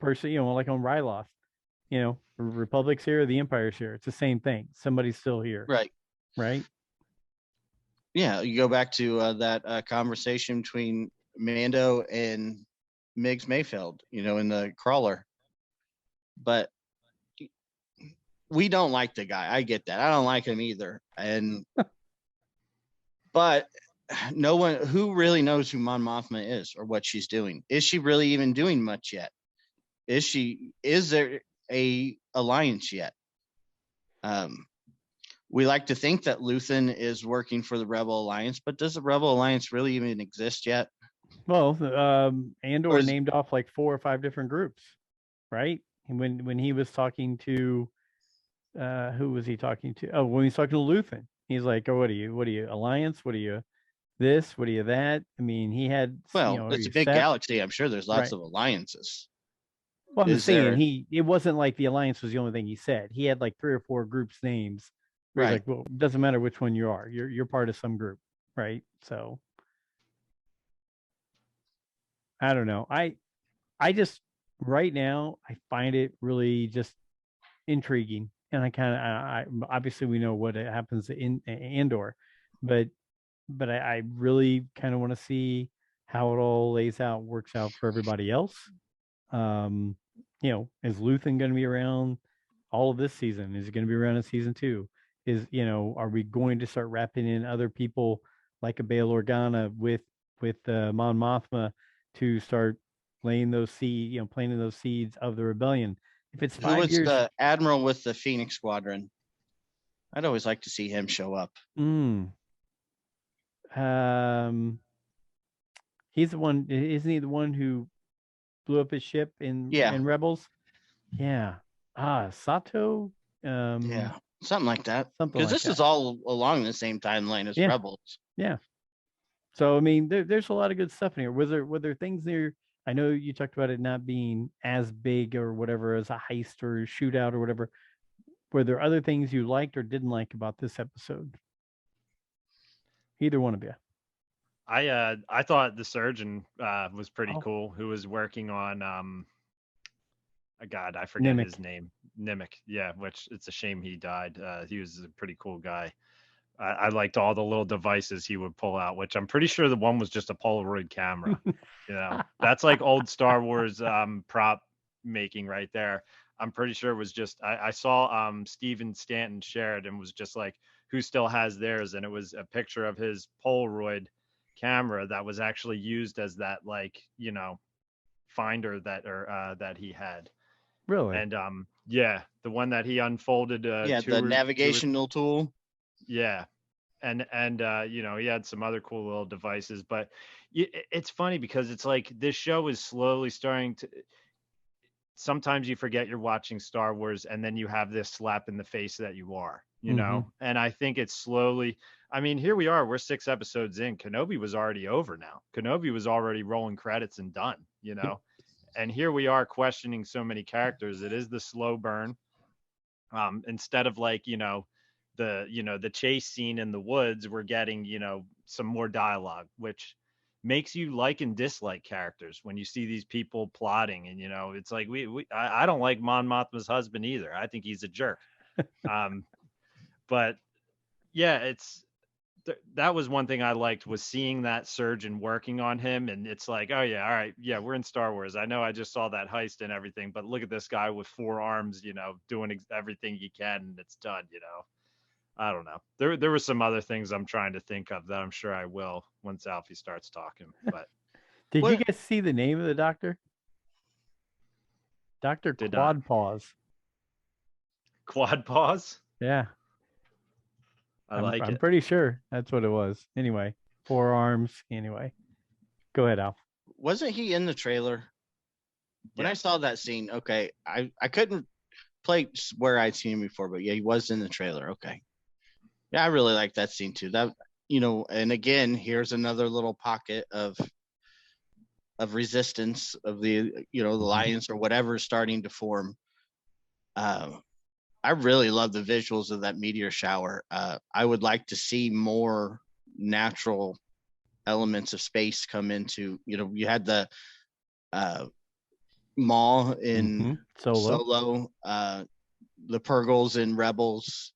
person, like on Ryloth, Republic's here, the Empire's here. It's the same thing. Somebody's still here, Right. right? Yeah. You go back to that conversation between Mando and Miggs Mayfield, in the crawler. But we don't like the guy. I get that. I don't like him either. But no one who really knows who Mon Mothma is or what she's doing. Is she really even doing much yet? Is there a alliance yet? We like to think that Luthen is working for the Rebel Alliance, but does the Rebel Alliance really even exist yet? Well, Andor named off like 4 or 5 different groups, right? And when he was talking to, who was he talking to? Oh, when he's talking to Luthen, he's like, "Oh, what are you? Alliance? What are you? This? What are you that?" I mean, he had. It's a big galaxy. I'm sure there's lots of alliances. Well, I'm just saying it wasn't like the Alliance was the only thing he said. He had like 3 or 4 groups names. Right. He's like, well, it doesn't matter which one you are. You're part of some group, right? So I don't know. I just right now I find it really just intriguing, and I obviously we know what happens in Andor, but I really kind of want to see how it all lays out, works out for everybody else. Is Luthen going to be around all of this season? Is he going to be around in season 2? Are we going to start wrapping in other people like a Bail Organa with Mon Mothma to start laying those seeds, planting those seeds of the rebellion? If it's 5 years, the admiral with the Phoenix Squadron? I'd always like to see him show up. He's the one. Isn't he the one who blew up his ship in Rebels? Yeah. Sato. Yeah, something like that. Something because this is all along the same timeline as Rebels. Yeah. So I mean, there's a lot of good stuff in here. Were there things there? I know you talked about it not being as big or whatever as a heist or a shootout or whatever. Were there other things you liked or didn't like about this episode? Either one of you. I thought the surgeon was pretty cool, who was working on God, I forget his name. Nimic. Yeah, which it's a shame he died. He was a pretty cool guy. I liked all the little devices he would pull out, which I'm pretty sure the one was just a Polaroid camera. That's like old Star Wars prop making right there. I'm pretty sure it was just I saw Steven Stanton shared and was just like, who still has theirs? And it was a picture of his Polaroid camera that was actually used as that finder that he had. Really? And the one that he unfolded the navigational tool. Yeah. And he had some other cool little devices, but it's funny because it's like this show is slowly starting to, sometimes you forget you're watching Star Wars and then you have this slap in the face that you are, know, and I think it's slowly, I mean, here we are, we're 6 episodes in. Kenobi was already over now. Kenobi was already rolling credits and done, and here we are questioning so many characters. It is the slow burn. Instead of like, the chase scene in the woods, we're getting, some more dialogue, which makes you like and dislike characters when you see these people plotting. And, it's like, I don't like Mon Mothma's husband either. I think he's a jerk. But yeah, that was one thing I liked, was seeing that surgeon working on him. And it's like, oh yeah, all right. Yeah, we're in Star Wars. I know I just saw that heist and everything, but look at this guy with 4 arms, doing everything he can, and it's done, I don't know. There were some other things I'm trying to think of that I'm sure I will once Alfie starts talking. But did you guys see the name of the doctor? Dr. Did not. Quad Paws. Quad paws. Yeah. I like I'm it. pretty sure that's what it was. Anyway, 4 arms. Anyway, go ahead, Alf. Wasn't he in the trailer? When I Yeah. saw that scene, okay, I couldn't place where I'd seen him before, but yeah, he was in the trailer. Okay. Yeah, I really like that scene too. That, and again, here's another little pocket of resistance of the lions or whatever starting to form. I really love the visuals of that meteor shower. I would like to see more natural elements of space come into. You had the Maw in Solo, the Purgles in Rebels.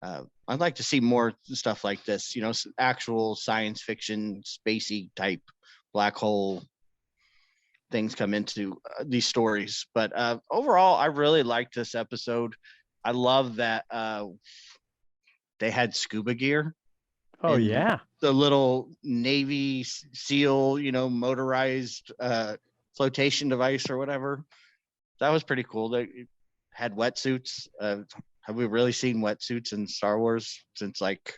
I'd like to see more stuff like this. Actual science fiction, spacey type black hole things come into these stories. But overall, I really liked this episode. I love that they had scuba gear. Oh, yeah. The little Navy SEAL, motorized flotation device or whatever. That was pretty cool. They had wetsuits. Have we really seen wetsuits in Star Wars since like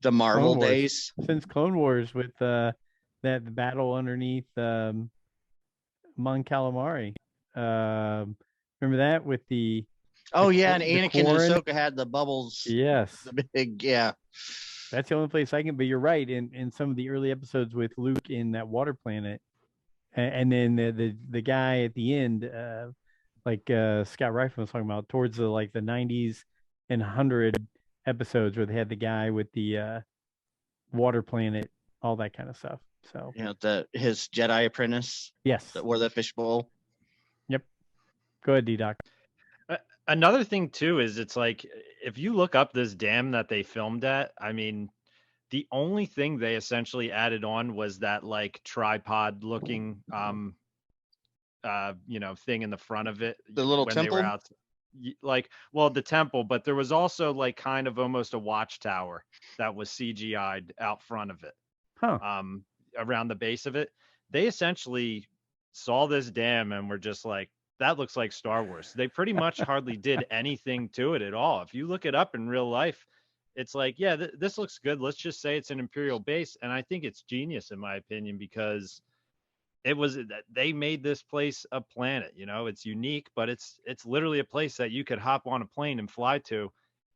the Marvel days? Since Clone Wars with that battle underneath Mon Calamari. Remember that with the Oh yeah, and the Anakin and Quarren? Ahsoka had the bubbles. Yes. The big, yeah. That's the only place I can. But you're right. In some of the early episodes with Luke in that water planet, and then the guy at the end, like Scott Reifman was talking about, towards the 90s and 100 episodes where they had the guy with the water planet, all that kind of stuff. So his Jedi apprentice. Yes. That wore the fishbowl. Yep. Go ahead, DDoc. Another thing too is it's like if you look up this dam that they filmed at, I mean, the only thing they essentially added on was that like tripod looking thing in the front of it. The little when temple? They were out, the temple, but there was also like kind of almost a watchtower that was CGI'd out front of it. Around the base of it. They essentially saw this dam and were just like, that looks like Star Wars. They pretty much hardly did anything to it at all. If you look it up in real life, it's like, yeah, this looks good. Let's just say it's an Imperial base. And I think it's genius, in my opinion, because they made this place a planet. It's unique, but it's literally a place that you could hop on a plane and fly to.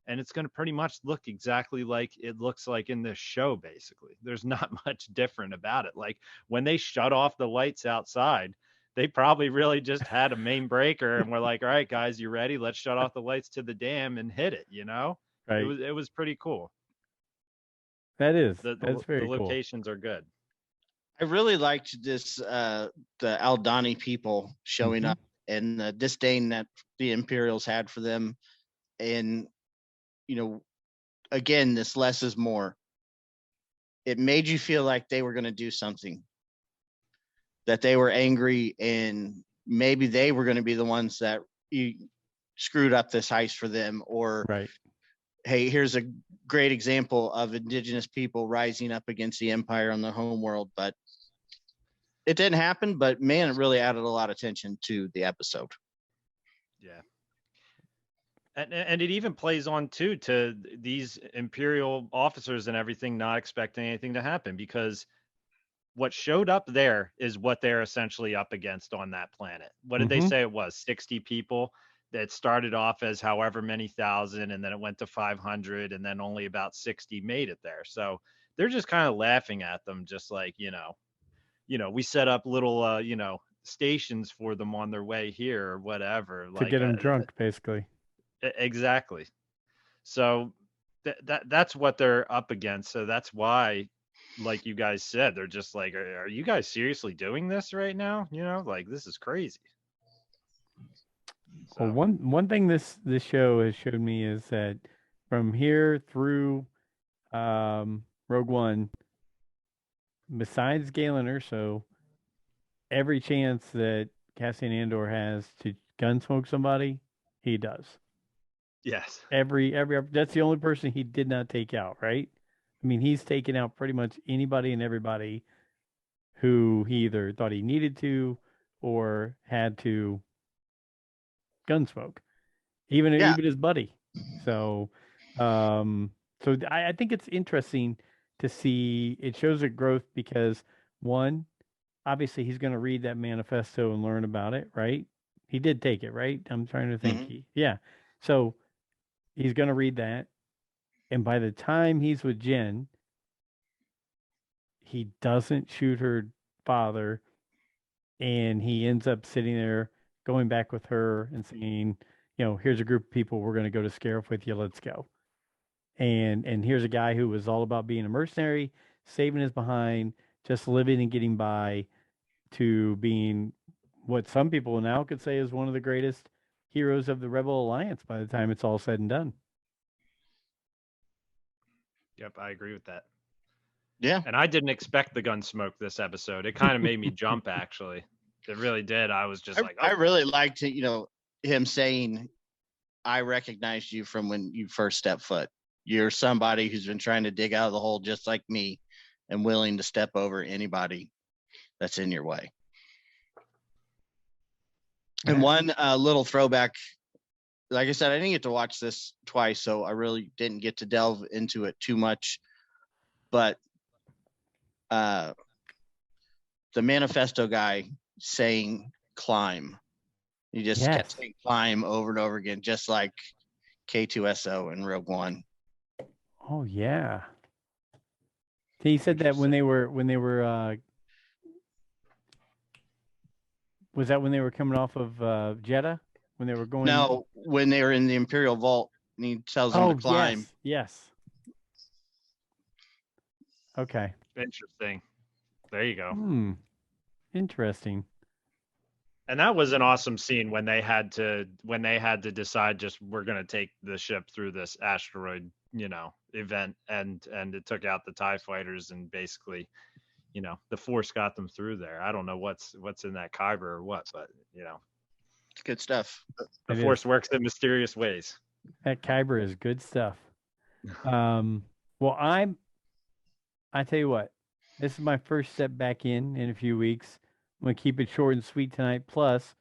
And it's going to pretty much look exactly like it looks like in this show, basically. There's not much different about it. Like when they shut off the lights outside, they probably really just had a main breaker and we're like, all right, guys, you ready? Let's shut off the lights to the dam and hit it, Right. It was pretty cool. That's very the cool. locations are good. I really liked this the Aldani people showing up and the disdain that the Imperials had for them. And again, this less is more. It made you feel like they were going to do something, that they were angry, and maybe they were going to be the ones that you screwed up this heist for them. Or, right. Hey, here's a great example of indigenous people rising up against the Empire on the home world. But it didn't happen. But man, it really added a lot of tension to the episode. Yeah. And it even plays on too to these Imperial officers and everything not expecting anything to happen, because what showed up there is what they're essentially up against on that planet. What did they say it was? 60 people that started off as however many thousand, and then it went to 500, and then only about 60 made it there. So they're just kind of laughing at them, just like, we set up little, stations for them on their way here or whatever. To get them drunk, basically. Exactly. So that's what they're up against. So that's why, like you guys said, they're just like, are you guys seriously doing this right now? Like, this is crazy. So. Well, one thing this show has showed me is that from here through Rogue One, besides Galen Erso, every chance that Cassian Andor has to gunsmoke somebody, he does. Yes. Every that's the only person he did not take out, right? I mean, he's taken out pretty much anybody and everybody who he either thought he needed to or had to Gunsmoke, even Yeah. even his buddy. So, I think it's interesting to see. It shows a growth because one, obviously, he's going to read that manifesto and learn about it, right? He did take it, right? I'm trying to think. Mhm. Yeah. So he's going to read that, and by the time he's with Jen, he doesn't shoot her father, and he ends up sitting there going back with her and saying, here's a group of people we're going to go to Scarif with you. Let's go. And here's a guy who was all about being a mercenary, saving his behind, just living and getting by, to being what some people now could say is one of the greatest heroes of the Rebel Alliance by the time it's all said and done. Yep, I agree with that. Yeah. And I didn't expect the Gunsmoke this episode. It kind of made me jump, actually. It really did. I was just like, oh. I really liked it, him saying, I recognized you from when you first stepped foot. You're somebody who's been trying to dig out of the hole just like me and willing to step over anybody that's in your way. And one little throwback, like I said, I didn't get to watch this twice, so I really didn't get to delve into it too much. But the manifesto guy saying climb, he just kept saying climb over and over again, just like K2SO and Rogue One. Oh yeah. He said that when they were was that when they were coming off of Jeddah? When they were going? No, when they were in the Imperial Vault, and he tells them to climb. Yes. Okay. Interesting. There you go. Interesting. And that was an awesome scene when they had to decide, just we're going to take the ship through this asteroid, event, and it took out the TIE fighters, and basically, the Force got them through there. I don't know what's in that Kyber or what, but it's good stuff. The Force works in mysterious ways. That Kyber is good stuff. Well, I tell you what, this is my first step back in a few weeks. I'm going to keep it short and sweet tonight. Plus,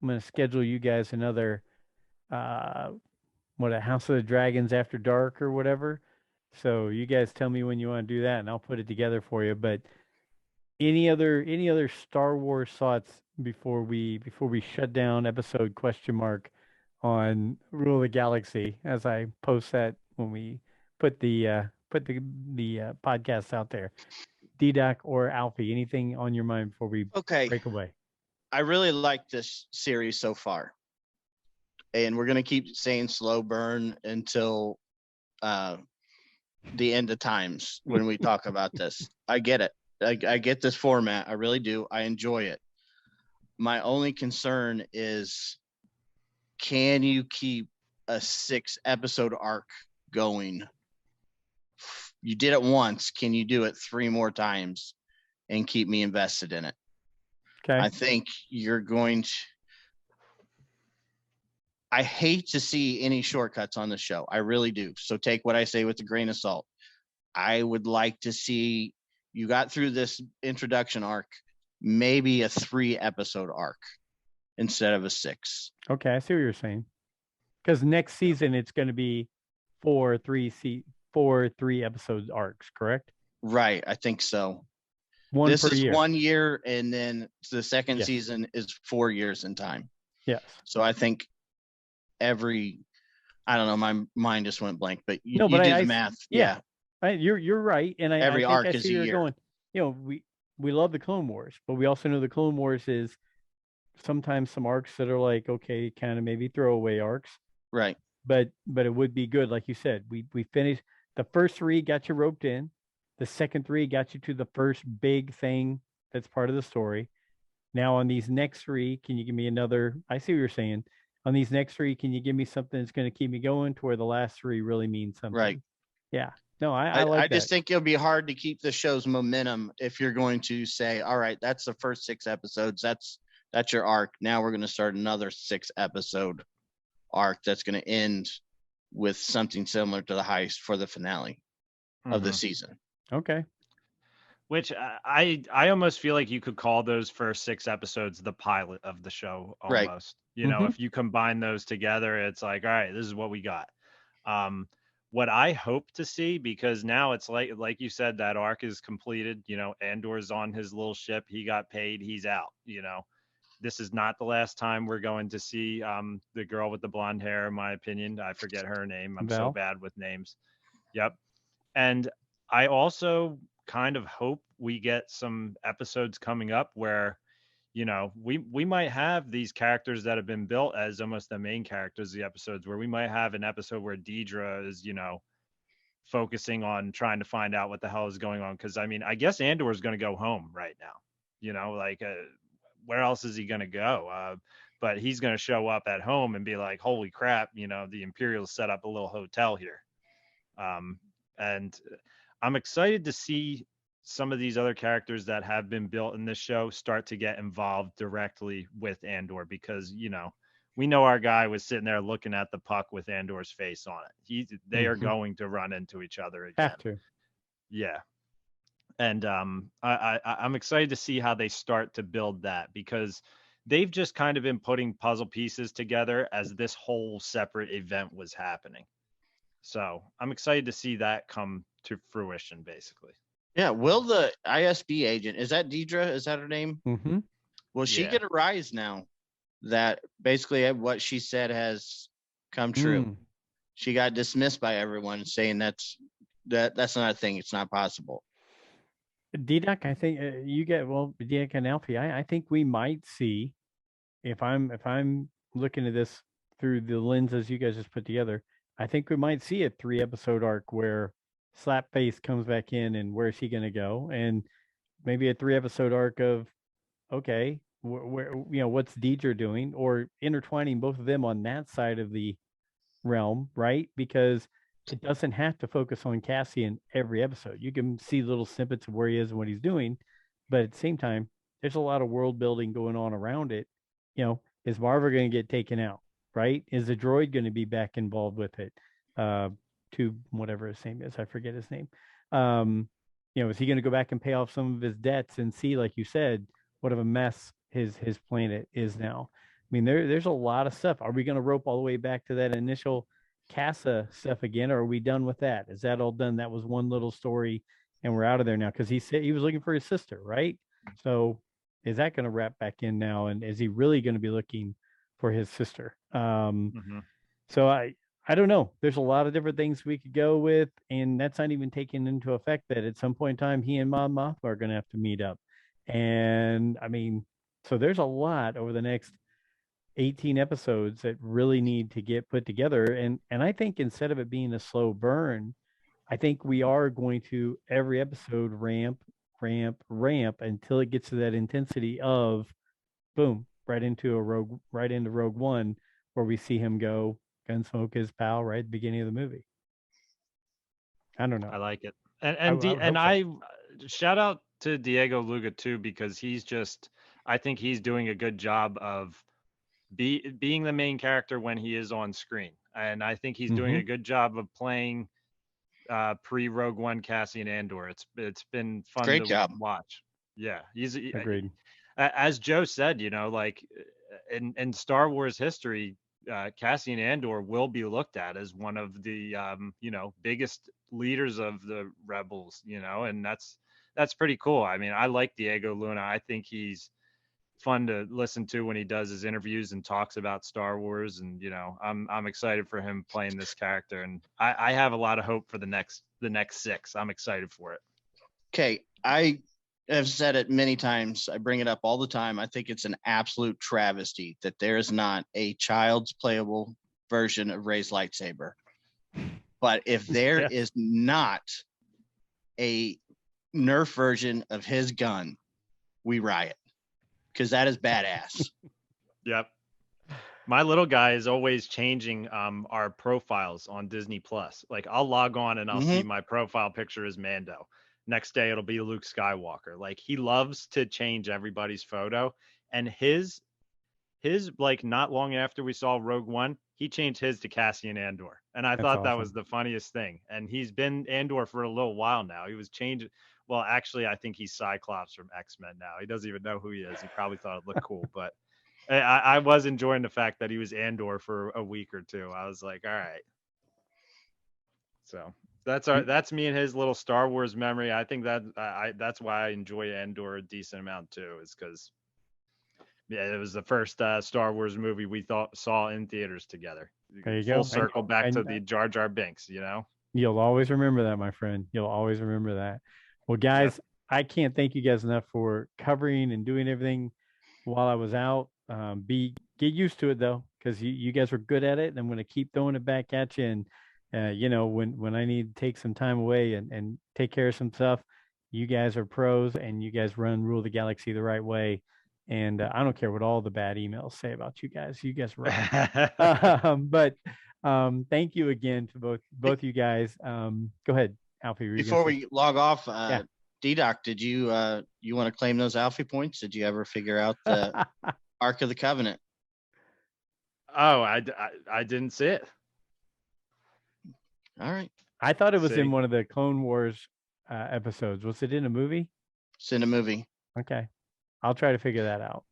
I'm going to schedule you guys another, a House of the Dragons After Dark or whatever. So you guys tell me when you want to do that, and I'll put it together for you. But any other Star Wars thoughts before we shut down episode ? On Rule of the Galaxy, as I post that when we put the podcast out there. DDoc or Alfie, anything on your mind before we break away? I really like this series so far, and we're gonna keep saying slow burn until the end of times when we talk about this. I get it. I get this format. I really do. I enjoy it. My only concern is, can you keep a 6-episode arc going? You did it once. Can you do it 3 more times and keep me invested in it? Okay. I think you're going to. I hate to see any shortcuts on the show. I really do. So take what I say with a grain of salt. I would like to see you got through this introduction arc, maybe a 3-episode arc instead of a 6. Okay, I see what you're saying. Because next season it's going to be 4 3-episode arcs, correct? Right, I think so. This is year. 1 year, and then the second season is 4 years in time. Yes. So I think I don't know, my mind just went blank, but you do the math. Yeah. You're right. And every think arc I is see a you're year. Going, we love the Clone Wars, but we also know the Clone Wars is sometimes some arcs that are like, okay, kind of maybe throwaway arcs. Right. But it would be good, like you said. We finished the first 3, got you roped in. The second 3 got you to the first big thing that's part of the story. Now on these next 3, can you give me another? I see what you're saying. On these next 3, can you give me something that's going to keep me going to where the last 3 really mean something? Right. Yeah. No, I like that. I just think it'll be hard to keep the show's momentum if you're going to say, all right, that's the first 6 episodes. That's your arc. Now we're going to start another 6-episode arc that's going to end with something similar to the heist for the finale of the season. Okay. Which I almost feel like you could call those first 6 episodes the pilot of the show Right. almost. You know, Mhm. if you combine those together, it's like, all right, this is what we got. Um, what I hope to see, because now it's like you said, that arc is completed. You know, Andor's on his little ship. He got paid. He's out. You know, this is not the last time we're going to see the girl with the blonde hair. In my opinion, I forget her name. I'm so Val. bad with names. Yep. And I also kind of hope we get some episodes coming up where, you know, we might have these characters that have been built as almost the main characters of the episodes, where we might have an episode where Deidre is, you know, focusing on trying to find out what the hell is going on. Because I mean, I guess Andor is going to go home right now. You know, like where else is he going to go? But he's going to show up at home and be like, "Holy crap!" You know, the Imperials set up a little hotel here. Um, and I'm excited to see some of these other characters that have been built in this show start to get involved directly with Andor, because, you know, we know our guy was sitting there looking at the puck with Andor's face on it. They are Mhm. going to run into each other again. Have to. Yeah. And I'm excited to see how they start to build that, because they've just kind of been putting puzzle pieces together as this whole separate event was happening. So I'm excited to see that come to fruition, basically. Yeah. Will the ISB agent, is that Deidre? Is that her name? Mhm. Will she Yeah. get a rise now that basically what she said has come true? Mm. She got dismissed by everyone saying that's not a thing. It's not possible. DDoc, I think you get DDoc and Alfie. I think we might see, if I'm looking at this through the lenses you guys just put together, I think we might see a 3 episode arc where Slapface comes back in, and where's he going to go, and maybe a 3 episode arc of, okay, where what's Deidre doing, or intertwining both of them on that side of the realm, right? Because it doesn't have to focus on Cassian every episode. You can see little snippets of where he is and what he's doing, but at the same time, there's a lot of world building going on around it. Is Marva going to get taken out? Right? Is the droid going to be back involved with it? To whatever his name is, I forget his name. Is he going to go back and pay off some of his debts and see, like you said, what of a mess his planet is now? I mean, there's a lot of stuff. Are we going to rope all the way back to that initial Casa stuff again, or are we done with that? Is that all done? That was one little story, and we're out of there now, because he said he was looking for his sister, right? So is that going to wrap back in now, and is he really going to be looking for his sister? Mm-hmm. So I don't know. There's a lot of different things we could go with, and that's not even taking into effect that at some point in time he and Mon Mothma are going to have to meet up. And I mean, so there's a lot over the next 18 episodes that really need to get put together. And I think instead of it being a slow burn, I think we are going to every episode ramp, ramp, ramp until it gets to that intensity of boom, right into Rogue One, where we see him go Gunsmoke his pal right at the beginning of the movie. I don't know. I like it. I would hope so. I shout out to Diego Luga too, because I think he's doing a good job of being the main character when he is on screen. And I think he's doing a good job of playing pre Rogue One Cassian Andor. It's been fun Great to job. watch. Yeah, Agreed. As Joe said, like in Star Wars history, Cassian Andor will be looked at as one of the biggest leaders of the rebels, and that's pretty cool. I mean, I like Diego Luna. I think he's fun to listen to when he does his interviews and talks about Star Wars, and I'm excited for him playing this character, and I have a lot of hope for the next 6. I'm excited for it. Okay, I have said it many times. I bring it up all the time. I think it's an absolute travesty that there is not a child's playable version of Rey's lightsaber. But if there is not a Nerf version of his gun, we riot, because that is badass. Yep. My little guy is always changing our profiles on Disney Plus. Like, I'll log on and I'll see my profile picture is Mando. Next day it'll be Luke Skywalker. Like, he loves to change everybody's photo, and his like not long after we saw Rogue One, he changed his to Cassian Andor. And I thought that was the funniest thing. And he's been Andor for a little while now. He was changing Well, actually, I think he's Cyclops from X-Men now. He doesn't even know who he is. He probably thought it looked cool, but I was enjoying the fact that he was Andor for a week or two. I was like, all right. So that's me and his little Star Wars memory. I think that's why I enjoy Andor a decent amount too, is because it was the first Star Wars movie we saw in theaters together. There you Full go. circle back to And the Jar Jar Binks, you'll always remember that, my friend. You'll always remember that. Well, guys, I can't thank you guys enough for covering and doing everything while I was out. Get used to it though, because you guys were good at it, and I'm going to keep throwing it back at you. And when I need to take some time away and take care of some stuff, you guys are pros, and you guys rule the galaxy the right way. And I don't care what all the bad emails say about you guys. You guys run. But thank you again to both you guys. Go ahead, Alfie. Before we log off, Yeah. DDoc, did you you want to claim those Alfie points? Did you ever figure out the Ark of the Covenant? Oh, I didn't see it. All right. I thought it was See? in one of the Clone Wars episodes. Was it in a movie? It's in a movie. Okay. I'll try to figure that out.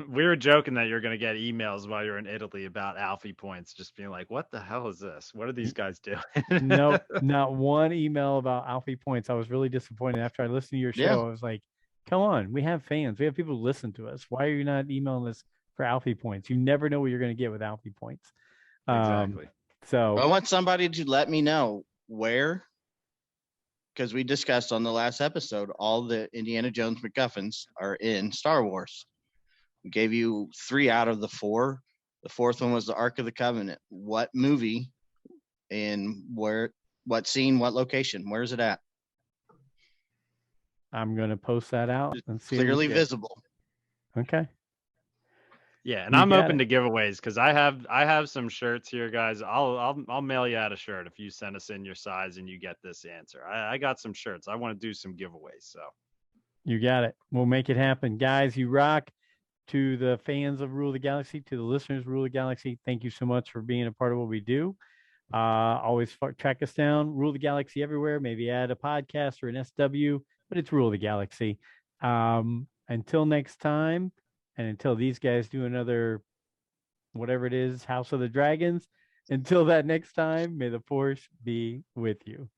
We were joking that you're going to get emails while you're in Italy about Alfie points, just being like, what the hell is this? What are these guys doing? No, not one email about Alfie points. I was really disappointed after I listened to your show. Yeah. I was like, come on, we have fans. We have people who listen to us. Why are you not emailing us for Alfie points? You never know what you're going to get with Alfie points. Exactly. So I want somebody to let me know where, because we discussed on the last episode, all the Indiana Jones MacGuffins are in Star Wars. We gave you 3 out of the 4. The 4th one was the Ark of the Covenant. What movie and where, what scene, what location? Where's it at? I'm going to post that out and see. what we Clearly get. visible. Okay. Yeah, and You I'm got open it. to giveaways because I have some shirts here, guys. I'll mail you out a shirt if you send us in your size and you get this answer. I got some shirts. I want to do some giveaways. So You got it. We'll make it happen. Guys, you rock. To the fans of Rule the Galaxy, to the listeners of Rule the Galaxy, thank you so much for being a part of what we do. Always track us down, Rule the Galaxy everywhere. Maybe add a podcast or an SW, but it's Rule the Galaxy. Until next time, and until these guys do another, whatever it is, House of the Dragons, until that next time, may the Force be with you.